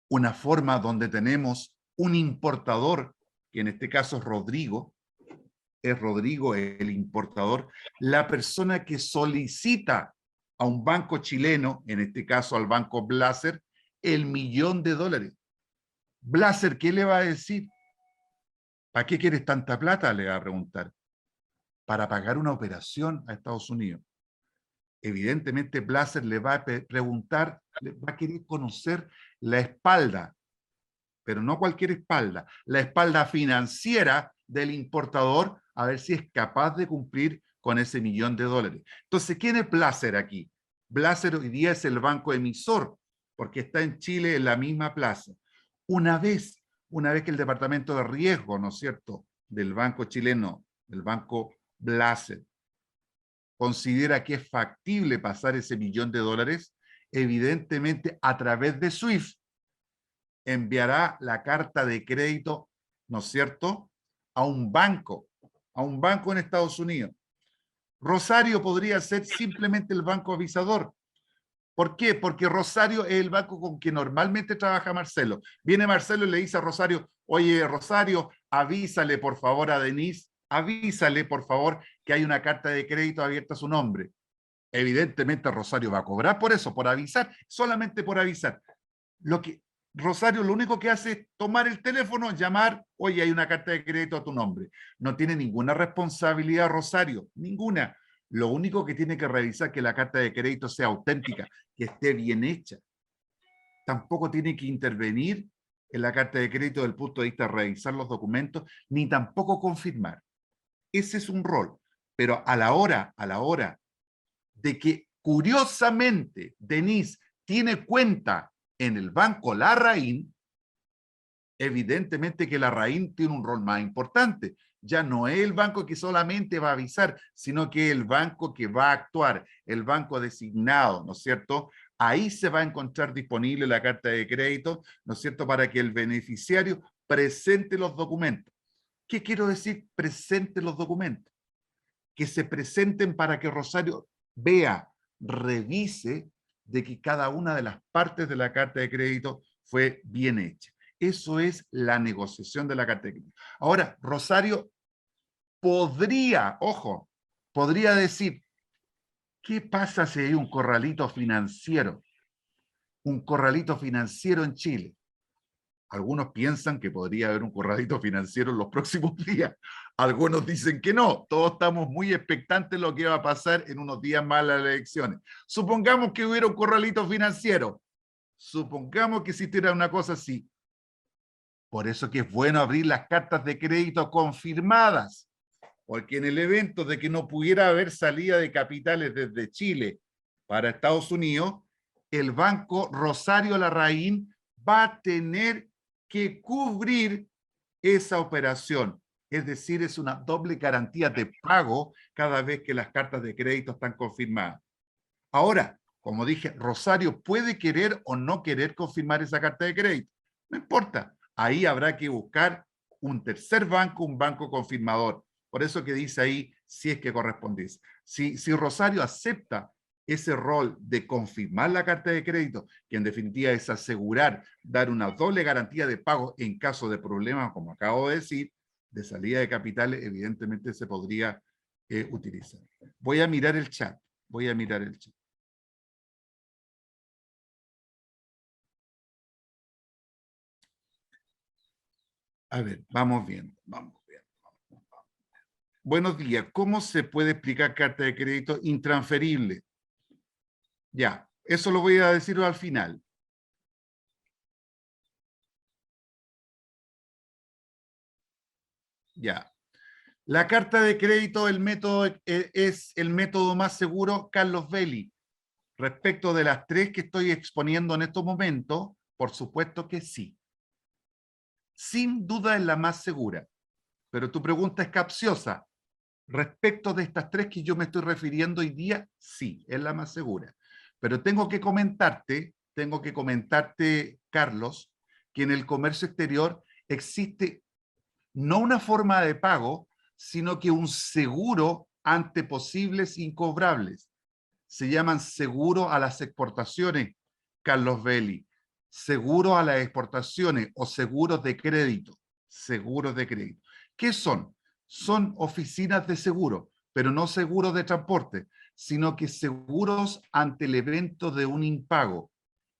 una forma donde tenemos un importador, que en este caso es Rodrigo el importador, la persona que solicita a un banco chileno, en este caso al banco Blaser, el $1.000.000. Blaser, ¿qué le va a decir? ¿Para qué quieres tanta plata?, le va a preguntar. Para pagar una operación a Estados Unidos. Evidentemente, Blaser le va a preguntar, le va a querer conocer la espalda, pero no cualquier espalda, la espalda financiera del importador, a ver si es capaz de cumplir con ese $1.000.000. Entonces, ¿quién es Blaser aquí? Blaser hoy día es el banco emisor, porque está en Chile en la misma plaza. Una vez que el departamento de riesgo, ¿no es cierto?, del banco chileno, del banco Blaser, considera que es factible pasar ese $1.000.000, evidentemente a través de SWIFT enviará la carta de crédito, ¿no es cierto?, a un banco en Estados Unidos. Rosario podría ser simplemente el banco avisador. ¿Por qué? Porque Rosario es el banco con que normalmente trabaja Marcelo. Viene Marcelo y le dice a Rosario, oye, Rosario, avísale por favor a Denise, avísale por favor que hay una carta de crédito abierta a su nombre. Evidentemente Rosario va a cobrar por eso, por avisar, solamente por avisar. Rosario lo único que hace es tomar el teléfono, llamar, oye, hay una carta de crédito a tu nombre. No tiene ninguna responsabilidad Rosario, ninguna. Lo único que tiene que revisar es que la carta de crédito sea auténtica, que esté bien hecha. Tampoco tiene que intervenir en la carta de crédito desde el punto de vista de revisar los documentos, ni tampoco confirmar. Ese es un rol. Pero a la hora de que, curiosamente, Denise tiene cuenta en el banco Larraín, evidentemente que Larraín tiene un rol más importante. Ya no es el banco que solamente va a avisar, sino que es el banco que va a actuar, el banco designado, ¿no es cierto? Ahí se va a encontrar disponible la carta de crédito, ¿no es cierto?, para que el beneficiario presente los documentos. ¿Qué quiero decir presente los documentos? Que se presenten para que Rosario vea, revise de que cada una de las partes de la carta de crédito fue bien hecha. Eso es la negociación de la carta de crédito. Ahora, Rosario podría, ojo, podría decir, ¿qué pasa si hay un corralito financiero? Un corralito financiero en Chile. Algunos piensan que podría haber un corralito financiero en los próximos días. Algunos dicen que no. Todos estamos muy expectantes de lo que va a pasar en unos días más las elecciones. Supongamos que hubiera un corralito financiero. Supongamos que existiera una cosa así. Por eso que es bueno abrir las cartas de crédito confirmadas. Porque en el evento de que no pudiera haber salida de capitales desde Chile para Estados Unidos, el banco Rosario Larraín va a tener que cubrir esa operación. Es decir, es una doble garantía de pago cada vez que las cartas de crédito están confirmadas. Ahora, como dije, Rosario puede querer o no querer confirmar esa carta de crédito. No importa. Ahí habrá que buscar un tercer banco, un banco confirmador. Por eso que dice ahí, si es que corresponde. Si Rosario acepta ese rol de confirmar la carta de crédito, que en definitiva es asegurar, dar una doble garantía de pago en caso de problemas, como acabo de decir, de salida de capitales, evidentemente se podría utilizar. Voy a mirar el chat. A ver, vamos viendo, vamos viendo. Buenos días. ¿Cómo se puede explicar carta de crédito intransferible? Ya, eso lo voy a decir al final. Ya. La carta de crédito, el método es el método más seguro, Carlos Belli. Respecto de las tres que estoy exponiendo en estos momentos, por supuesto que sí. Sin duda es la más segura. Pero tu pregunta es capciosa. Respecto de estas tres que yo me estoy refiriendo hoy día, sí, es la más segura. Pero tengo que comentarte, Carlos, que en el comercio exterior existe no una forma de pago, sino que un seguro ante posibles incobrables. Se llaman seguro a las exportaciones, Carlos Belli, seguro a las exportaciones o seguros de crédito. Seguros de crédito. ¿Qué son? Son oficinas de seguro, pero no seguros de transporte, sino que seguros ante el evento de un impago.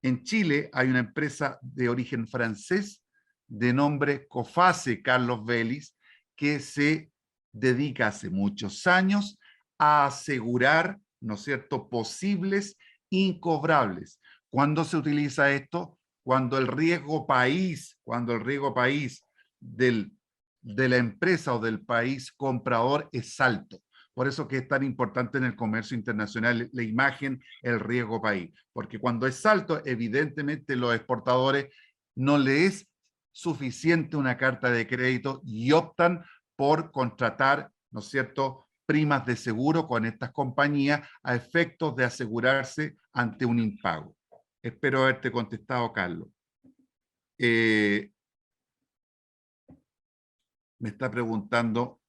En Chile hay una empresa de origen francés de nombre Coface, Carlos Vélez, que se dedica hace muchos años a asegurar, ¿no es cierto?, posibles incobrables. ¿Cuándo se utiliza esto? Cuando el riesgo país de la empresa o del país comprador es alto. Por eso que es tan importante en el comercio internacional la imagen, el riesgo país. Porque cuando es alto, evidentemente los exportadores no les es suficiente una carta de crédito y optan por contratar, ¿no es cierto?, primas de seguro con estas compañías a efectos de asegurarse ante un impago. Espero haberte contestado, Carlos. Me está preguntando,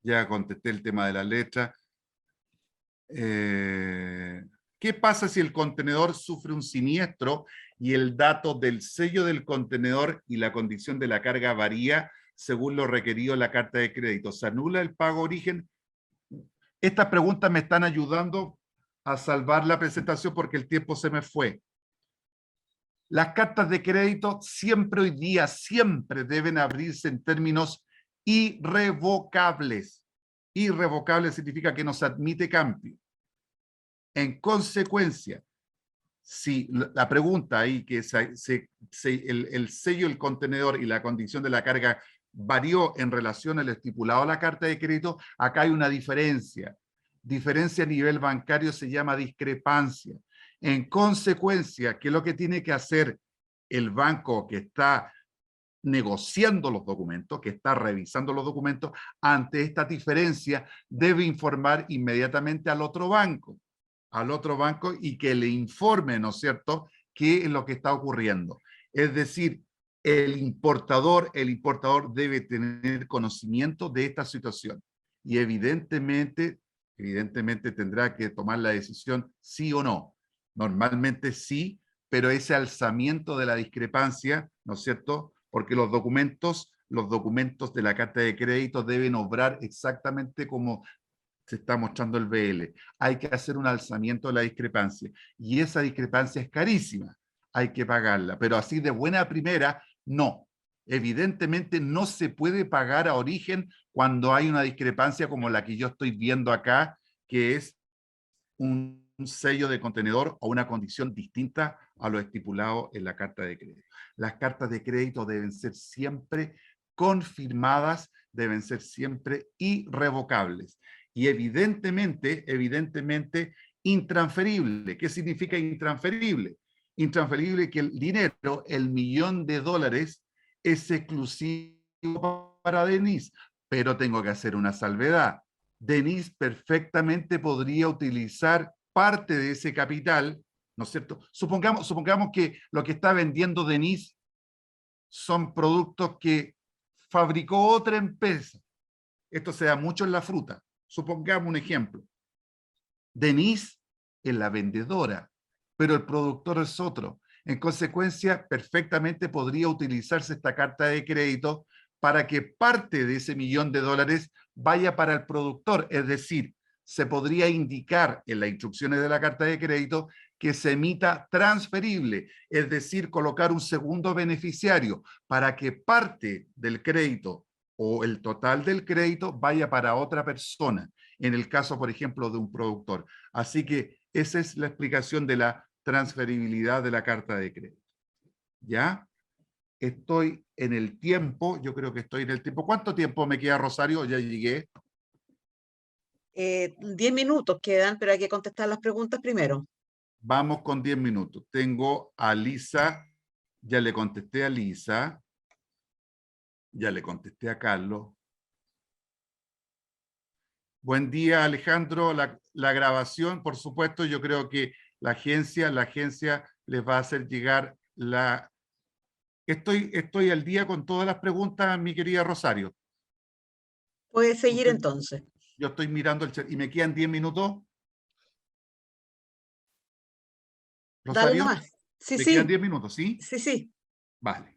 ya contesté el tema de la letra. ¿Qué pasa si el contenedor sufre un siniestro y el dato del sello del contenedor y la condición de la carga varía según lo requerido en la carta de crédito? ¿Se anula el pago origen? Estas preguntas me están ayudando a salvar la presentación porque el tiempo se me fue. Las cartas de crédito siempre hoy día, siempre deben abrirse en términos irrevocables. Irrevocable significa que no se admite cambio. En consecuencia, si la pregunta ahí que el sello, el contenedor y la condición de la carga varió en relación al estipulado de la carta de crédito, acá hay una diferencia. Diferencia a nivel bancario se llama discrepancia. En consecuencia, ¿qué es lo que tiene que hacer el banco que está negociando los documentos, que está revisando los documentos? Ante esta diferencia, debe informar inmediatamente al otro banco y que le informe, ¿no es cierto?, qué es lo que está ocurriendo. Es decir, el importador debe tener conocimiento de esta situación y evidentemente tendrá que tomar la decisión sí o no. Normalmente sí, pero ese alzamiento de la discrepancia, ¿no es cierto?, porque los documentos de la carta de crédito deben obrar exactamente como se está mostrando el BL. Hay que hacer un alzamiento de la discrepancia y esa discrepancia es carísima, hay que pagarla, pero así de buena primera, no. Evidentemente no se puede pagar a origen cuando hay una discrepancia como la que yo estoy viendo acá, que es un sello de contenedor o una condición distinta a lo estipulado en la carta de crédito. Las cartas de crédito deben ser siempre confirmadas, deben ser siempre irrevocables y evidentemente intransferible. ¿Qué significa intransferible? Intransferible que el dinero, el $1.000.000, es exclusivo para Denise, pero tengo que hacer una salvedad. Denise perfectamente podría utilizar parte de ese capital, ¿no es cierto? Supongamos que lo que está vendiendo Denise son productos que fabricó otra empresa. Esto se da mucho en la fruta. Supongamos un ejemplo. Denise es la vendedora, pero el productor es otro. En consecuencia, perfectamente podría utilizarse esta carta de crédito para que parte de ese $1.000.000 vaya para el productor. Es decir, se podría indicar en las instrucciones de la carta de crédito que se emita transferible, es decir, colocar un segundo beneficiario para que parte del crédito o el total del crédito vaya para otra persona, en el caso, por ejemplo, de un productor. Así que esa es la explicación de la transferibilidad de la carta de crédito. ¿Ya? Estoy en el tiempo, yo creo que estoy en el tiempo. ¿Cuánto tiempo me queda, Rosario? Ya llegué. 10 minutos quedan, pero hay que contestar las preguntas primero. Vamos con 10 minutos. Tengo a Lisa, ya le contesté a Lisa, ya le contesté a Carlos. Buen día, Alejandro. La grabación, por supuesto, yo creo que la agencia les va a hacer llegar la... Estoy al día con todas las preguntas, mi querida Rosario. Puedes seguir entonces. Yo estoy mirando el chat y me quedan 10 minutos. Rosario, dale nomás. Sí, me sí. quedan 10 minutos, ¿sí? Sí, sí. Vale.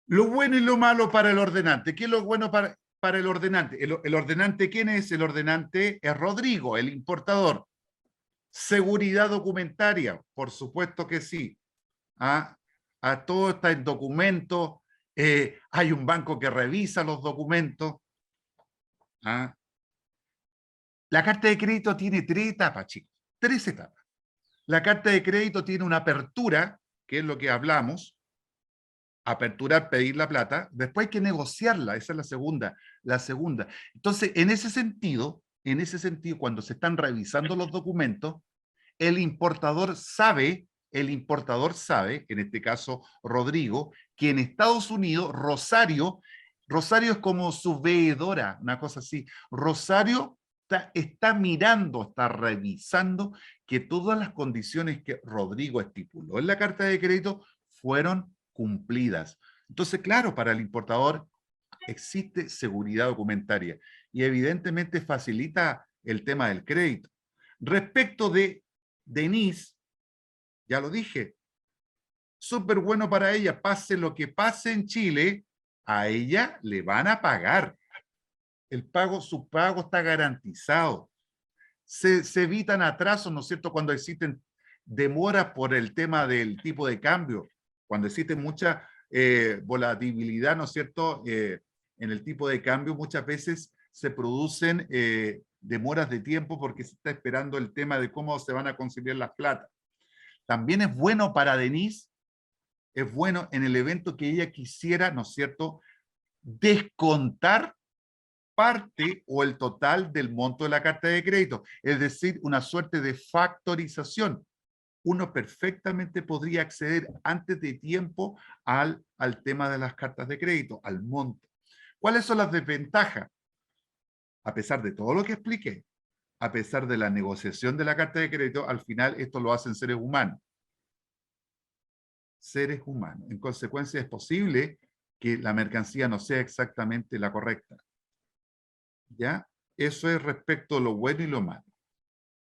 Lo bueno y lo malo para el ordenante. ¿Qué es lo bueno para el ordenante? ¿El ordenante quién es? El ordenante es Rodrigo, el importador. Seguridad documentaria, por supuesto que sí. Todo está en documentos. Hay un banco que revisa los documentos. La carta de crédito tiene 3 etapas, chicos. 3 etapas. La carta de crédito tiene una apertura, que es lo que hablamos. Aperturar, pedir la plata. Después hay que negociarla. Esa es la segunda. La segunda. Entonces, en ese sentido, cuando se están revisando los documentos, el importador sabe, en este caso Rodrigo, que en Estados Unidos, Rosario es como su veedora, una cosa así. Rosario está mirando, está revisando que todas las condiciones que Rodrigo estipuló en la carta de crédito fueron cumplidas. Entonces, claro, para el importador existe seguridad documentaria y evidentemente facilita el tema del crédito. Respecto de Denise, ya lo dije, súper bueno para ella, pase lo que pase en Chile, a ella le van a pagar. Su pago está garantizado. Se evitan atrasos, ¿no es cierto?, cuando existen demoras por el tema del tipo de cambio, cuando existe mucha volatilidad, ¿no es cierto?, en el tipo de cambio, muchas veces se producen demoras de tiempo porque se está esperando el tema de cómo se van a conciliar las platas. También es bueno para Denise, es bueno en el evento que ella quisiera, ¿no es cierto?, descontar parte o el total del monto de la carta de crédito, es decir, una suerte de factorización. Uno perfectamente podría acceder antes de tiempo al tema de las cartas de crédito, al monto. ¿Cuáles son las desventajas? A pesar de todo lo que expliqué, a pesar de la negociación de la carta de crédito, al final esto lo hacen seres humanos. Seres humanos. En consecuencia, es posible que la mercancía no sea exactamente la correcta. ¿Ya? Eso es respecto a lo bueno y lo malo.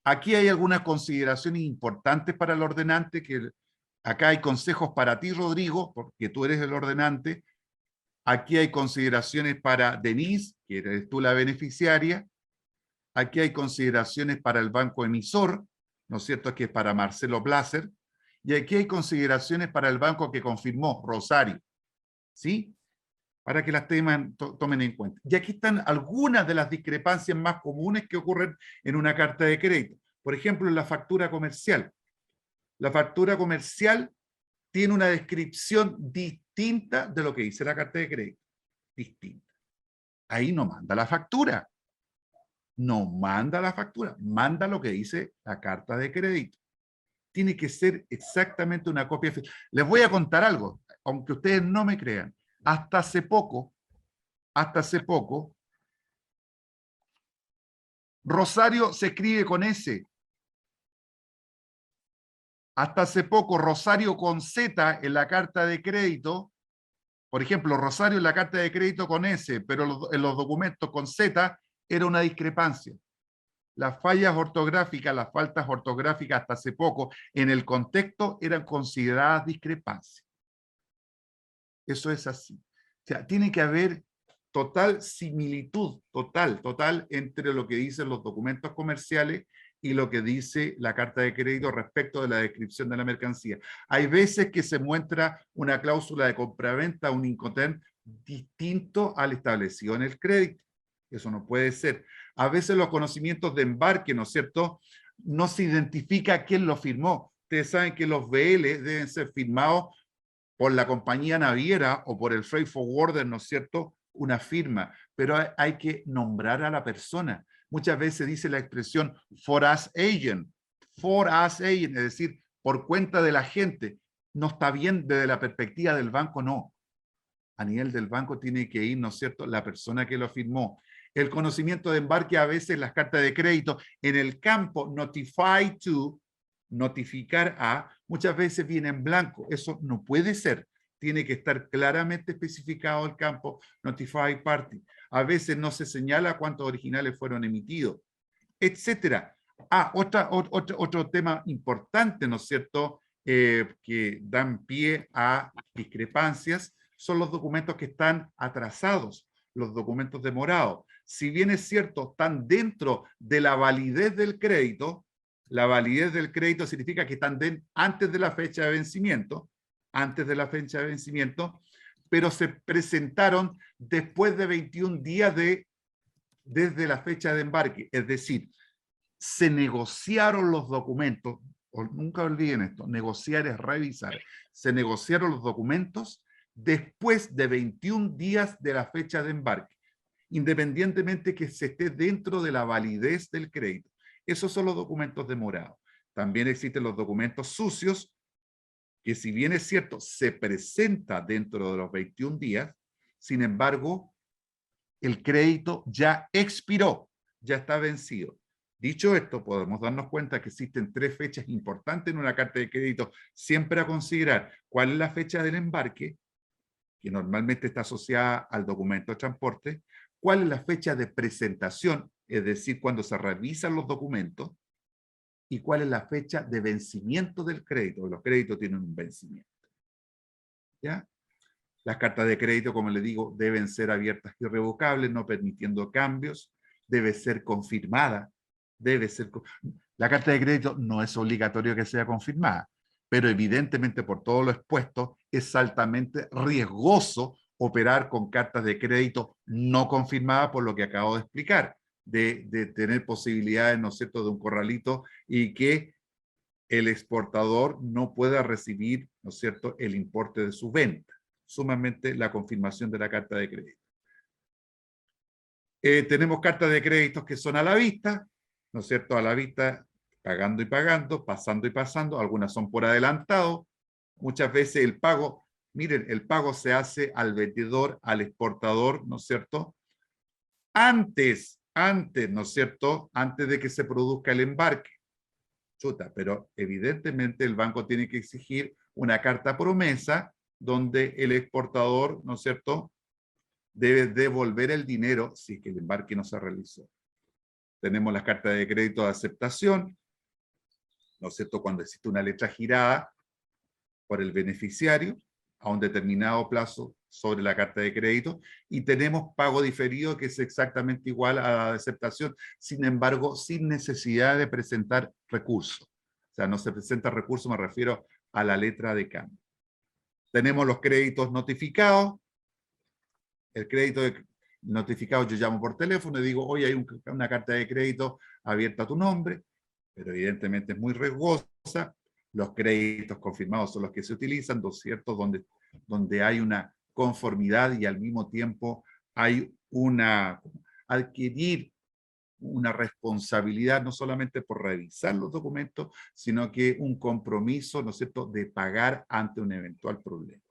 Aquí hay algunas consideraciones importantes para el ordenante, que acá hay consejos para ti, Rodrigo, porque tú eres el ordenante. Aquí hay consideraciones para Denise, que eres tú la beneficiaria. Aquí hay consideraciones para el banco emisor, ¿no es cierto?, que es para Marcelo Blaser. Y aquí hay consideraciones para el banco que confirmó, Rosario. ¿Sí? Para que las tomen en cuenta. Y aquí están algunas de las discrepancias más comunes que ocurren en una carta de crédito. Por ejemplo, en la factura comercial. La factura comercial tiene una descripción distinta de lo que dice la carta de crédito. Distinta. Ahí no manda la factura. No manda la factura. Manda lo que dice la carta de crédito. Tiene que ser exactamente una copia. Les voy a contar algo, aunque ustedes no me crean. Hasta hace poco, Rosario se escribe con S. Hasta hace poco, Rosario con Z en la carta de crédito, por ejemplo, Rosario en la carta de crédito con S, pero en los documentos con Z, era una discrepancia. Las fallas ortográficas, las faltas ortográficas hasta hace poco, en el contexto eran consideradas discrepancias. Eso es así. O sea, tiene que haber total similitud, total entre lo que dicen los documentos comerciales y lo que dice la carta de crédito respecto de la descripción de la mercancía. Hay veces que se muestra una cláusula de compraventa, un Incoterm, distinto al establecido en el crédito. Eso no puede ser. A veces los conocimientos de embarque, ¿no es cierto?, no se identifica quién lo firmó. Ustedes saben que los BL deben ser firmados por la compañía naviera o por el freight forwarder, ¿no es cierto?, una firma, pero hay que nombrar a la persona. Muchas veces dice la expresión for us agent, es decir, por cuenta de la gente. No está bien desde la perspectiva del banco, no. A nivel del banco tiene que ir, ¿no es cierto?, la persona que lo firmó. El conocimiento de embarque, a veces las cartas de crédito, en el campo notify to, notificar a, muchas veces viene en blanco. Eso no puede ser. Tiene que estar claramente especificado el campo notify party. A veces no se señala cuántos originales fueron emitidos, etcétera. Otro tema importante, ¿no es cierto?, que dan pie a discrepancias, son los documentos que están atrasados, los documentos demorados. Si bien es cierto, están dentro de la validez del crédito, la validez del crédito significa que están antes de la fecha de vencimiento, pero se presentaron después de 21 días desde la fecha de embarque. Es decir, se negociaron los documentos, nunca olviden esto, negociar es revisar, se negociaron los documentos después de 21 días de la fecha de embarque, independientemente que se esté dentro de la validez del crédito. Esos son los documentos demorados. También existen los documentos sucios, que si bien es cierto, se presenta dentro de los 21 días, sin embargo, el crédito ya expiró, ya está vencido. Dicho esto, podemos darnos cuenta que existen 3 fechas importantes en una carta de crédito, siempre a considerar. ¿Cuál es la fecha del embarque?, que normalmente está asociada al documento de transporte. ¿Cuál es la fecha de presentación?, es decir, cuando se revisan los documentos. ¿Y cuál es la fecha de vencimiento del crédito? Los créditos tienen un vencimiento. ¿Ya? Las cartas de crédito, como les digo, deben ser abiertas y revocables, no permitiendo cambios. Debe ser confirmada. La carta de crédito no es obligatorio que sea confirmada, pero evidentemente por todo lo expuesto es altamente riesgoso operar con cartas de crédito no confirmadas, por lo que acabo de explicar, de tener posibilidades, ¿no es cierto?, de un corralito y que el exportador no pueda recibir, ¿no es cierto?, el importe de su venta. Sumamente la confirmación de la carta de crédito. Tenemos cartas de créditos que son a la vista, ¿no es cierto?, a la vista, pagando y pagando, pasando y pasando, algunas son por adelantado. Muchas veces el pago, miren, el pago se hace al vendedor, al exportador, ¿no es cierto?, antes, ¿no es cierto?, antes de que se produzca el embarque. Chuta, pero evidentemente el banco tiene que exigir una carta promesa donde el exportador, ¿no es cierto?, debe devolver el dinero si es que el embarque no se realizó. Tenemos las cartas de crédito de aceptación, ¿no es cierto?, cuando existe una letra girada por el beneficiario a un determinado plazo sobre la carta de crédito, y tenemos pago diferido, que es exactamente igual a la de aceptación, sin embargo, sin necesidad de presentar recurso. O sea, no se presenta recurso, me refiero a la letra de cambio. Tenemos los créditos notificados. El crédito notificado, yo llamo por teléfono y digo, oye, hay una carta de crédito abierta a tu nombre, pero evidentemente es muy riesgosa. Los créditos confirmados son los que se utilizan, ¿no es cierto?, donde hay una conformidad y al mismo tiempo hay adquirir una responsabilidad no solamente por revisar los documentos, sino que un compromiso, ¿no es cierto?, de pagar ante un eventual problema.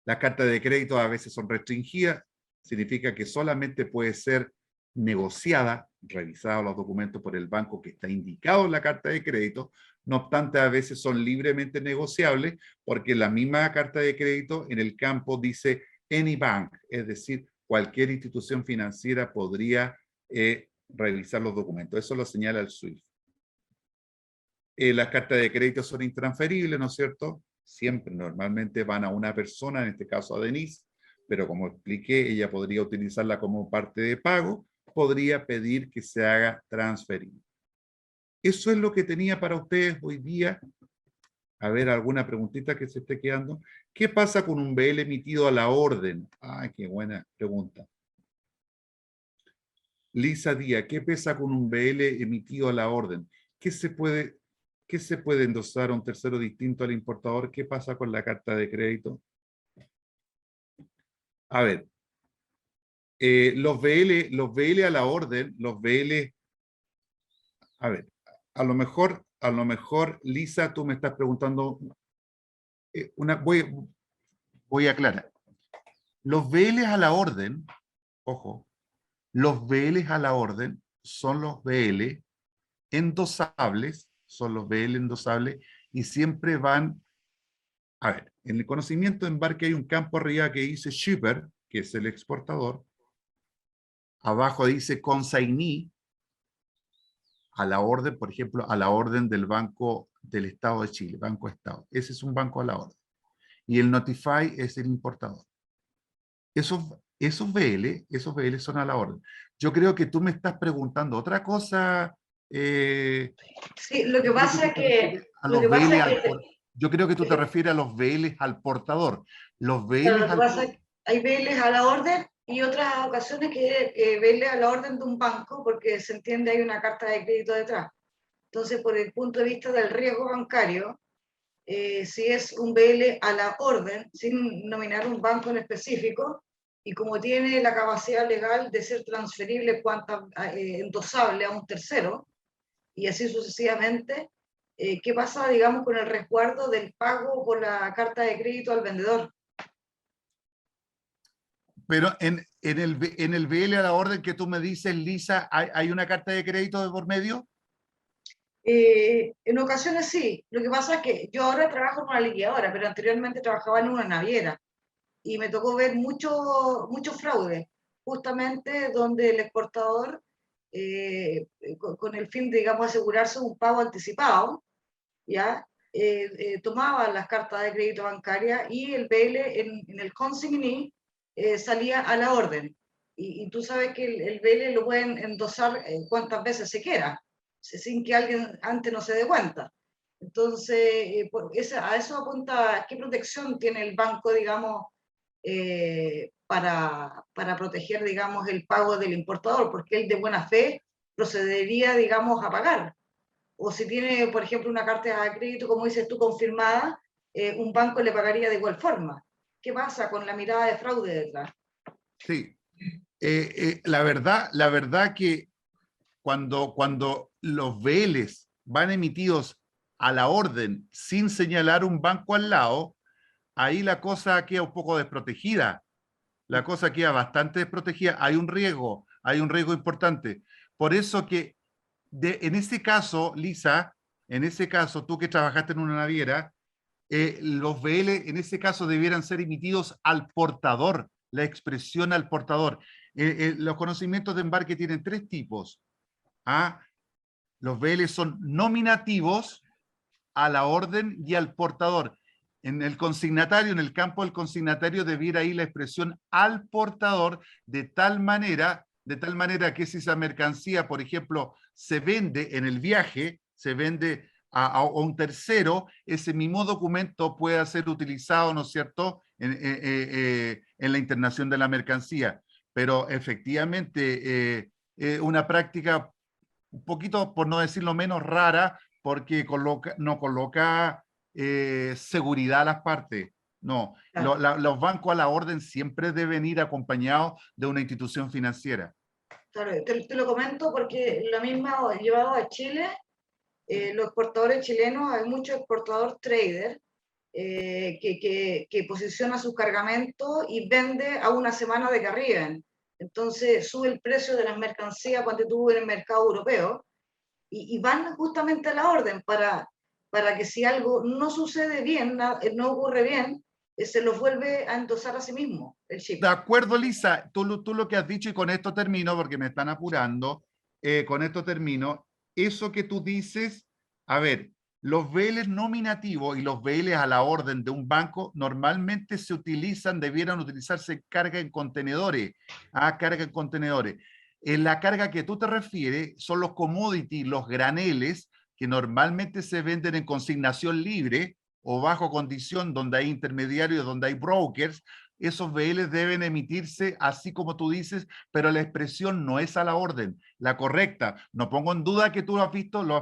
Las cartas de crédito a veces son restringidas, significa que solamente puede ser negociada, revisados los documentos por el banco que está indicado en la carta de crédito. No obstante, a veces son libremente negociables, porque la misma carta de crédito en el campo dice any bank, es decir, cualquier institución financiera podría revisar los documentos. Eso lo señala el SWIFT. Las cartas de crédito son intransferibles, ¿no es cierto? Siempre, normalmente van a una persona, en este caso a Denise, pero como expliqué, ella podría utilizarla como parte de pago, podría pedir que se haga transferible. Eso es lo que tenía para ustedes hoy día. A ver, alguna preguntita que se esté quedando. ¿Qué pasa con un BL emitido a la orden? Ay, qué buena pregunta. Lisa Díaz, ¿qué pasa con un BL emitido a la orden? ¿Qué se puede endosar a un tercero distinto al importador? ¿Qué pasa con la carta de crédito? A ver, los BL a la orden, los BL, a ver, a lo mejor, Lisa, tú me estás preguntando, voy a aclarar. Los BL a la orden, ojo, los BL a la orden son los BL endosables, y siempre van, a ver, en el conocimiento de embarque hay un campo arriba que dice shipper, que es el exportador, abajo dice consignee, a la orden, por ejemplo, a la orden del Banco del Estado de Chile, Banco Estado. Ese es un banco a la orden. Y el Notify es el importador. Esos BL son a la orden. Yo creo que tú me estás preguntando otra cosa. Sí, lo que pasa es que... Yo creo que tú te refieres a los BL al portador. Los BL Claro, lo que pasa es que hay BL a la orden y otras ocasiones que BL a la orden de un banco, porque se entiende hay una carta de crédito detrás. Entonces, por el punto de vista del riesgo bancario, si es un BL a la orden, sin nominar un banco en específico, y como tiene la capacidad legal de ser transferible, endosable a un tercero, y así sucesivamente, ¿qué pasa, digamos, con el resguardo del pago por la carta de crédito al vendedor? Pero en el BL a la orden que tú me dices, Lisa, ¿hay una carta de crédito de por medio? En ocasiones sí. Lo que pasa es que yo ahora trabajo en una liquidadora, pero anteriormente trabajaba en una naviera y me tocó ver mucho fraude, justamente donde el exportador, con el fin de, digamos, asegurarse un pago anticipado, ¿ya? Tomaba las cartas de crédito bancaria y el BL en el consignee salía a la orden. Y tú sabes que el BL lo pueden endosar cuantas veces se quiera, sin que alguien antes no se dé cuenta. Entonces, a eso apunta, ¿qué protección tiene el banco, digamos, para proteger, digamos, el pago del importador? Porque él de buena fe procedería, digamos, a pagar. O si tiene, por ejemplo, una carta de crédito, como dices tú, confirmada, un banco le pagaría de igual forma. ¿Qué pasa con la mirada de fraude detrás? Sí. La verdad que cuando los BLs van emitidos a la orden sin señalar un banco al lado, ahí la cosa queda un poco desprotegida. La cosa queda bastante desprotegida. Hay un riesgo importante. Por eso que en ese caso, Lisa, en ese caso, tú que trabajaste en una naviera, los BL en ese caso debieran ser emitidos al portador, la expresión al portador. Los conocimientos de embarque tienen tres tipos. ¿Ah? Los BL son nominativos, a la orden y al portador. En el consignatario, en el campo del consignatario, debiera ir la expresión al portador de tal manera que si esa mercancía, por ejemplo, se vende en el viaje, se vende a un tercero, ese mismo documento pueda ser utilizado, ¿no es cierto?, en la internación de la mercancía. Pero efectivamente, una práctica un poquito, por no decirlo menos, rara, porque no coloca seguridad a las partes. No, Claro. los bancos a la orden siempre deben ir acompañados de una institución financiera. Claro, te lo comento porque lo mismo llevado a Chile, los exportadores chilenos, hay muchos exportadores trader que posiciona sus cargamentos y vende a una semana de que arriben. Entonces sube el precio de las mercancías cuando tú en el mercado europeo y van justamente a la orden para que si algo no sucede bien, no ocurre bien, se los vuelve a endosar a sí mismo el chip. De acuerdo, Lisa, tú lo que has dicho, y con esto termino porque me están apurando, con esto termino, eso que tú dices, a ver, Los BL nominativos y los BL a la orden de un banco normalmente se utilizan, debieran utilizarse carga en contenedores. Carga en contenedores. En la carga que tú te refieres son los commodities, los graneles, que normalmente se venden en consignación libre o bajo condición, donde hay intermediarios, donde hay brokers. Esos BL deben emitirse así como tú dices, pero la expresión no es a la orden, la correcta. No pongo en duda que tú lo has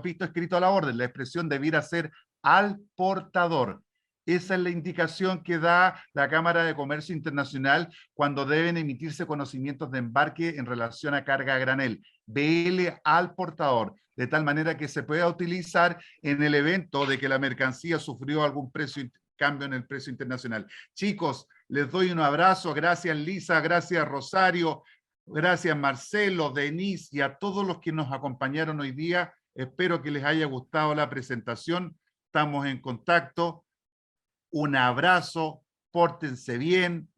visto escrito a la orden. La expresión debiera ser al portador. Esa es la indicación que da la Cámara de Comercio Internacional cuando deben emitirse conocimientos de embarque en relación a carga a granel. BL al portador, de tal manera que se pueda utilizar en el evento de que la mercancía sufrió algún cambio en el precio internacional. Chicos, les doy un abrazo. Gracias, Lisa. Gracias, Rosario. Gracias, Marcelo, Denise y a todos los que nos acompañaron hoy día. Espero que les haya gustado la presentación. Estamos en contacto. Un abrazo. Pórtense bien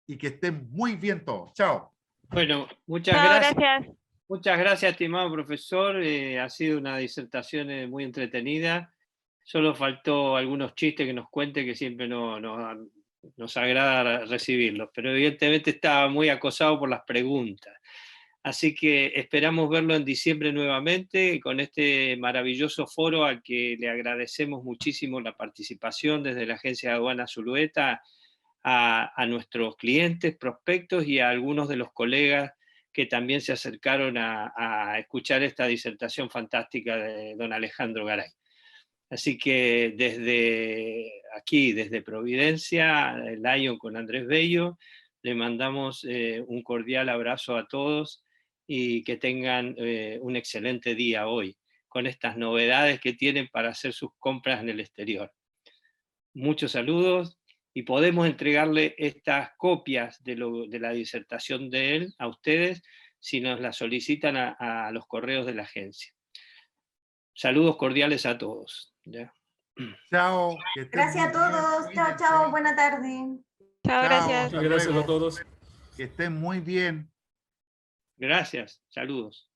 y que estén muy bien todos. Chao. Bueno, muchas gracias. Muchas gracias, estimado profesor. Ha sido una disertación muy entretenida. Solo faltó algunos chistes que nos cuente, que siempre nos agrada recibirlos, pero evidentemente estaba muy acosado por las preguntas. Así que esperamos verlo en diciembre nuevamente con este maravilloso foro al que le agradecemos muchísimo la participación desde la Agencia de Aduanas Zulueta a nuestros clientes, prospectos y a algunos de los colegas que también se acercaron a escuchar esta disertación fantástica de don Alejandro Garay. Así que desde aquí, desde Providencia, Lion con Andrés Bello, le mandamos un cordial abrazo a todos y que tengan un excelente día hoy, con estas novedades que tienen para hacer sus compras en el exterior. Muchos saludos y podemos entregarle estas copias de la disertación de él a ustedes si nos la solicitan a los correos de la agencia. Saludos cordiales a todos. ¿Ya? Chao. Gracias a todos. Chao, chao. Buena tarde. Chao, gracias. Gracias a todos. Que estén muy bien. Gracias. Saludos.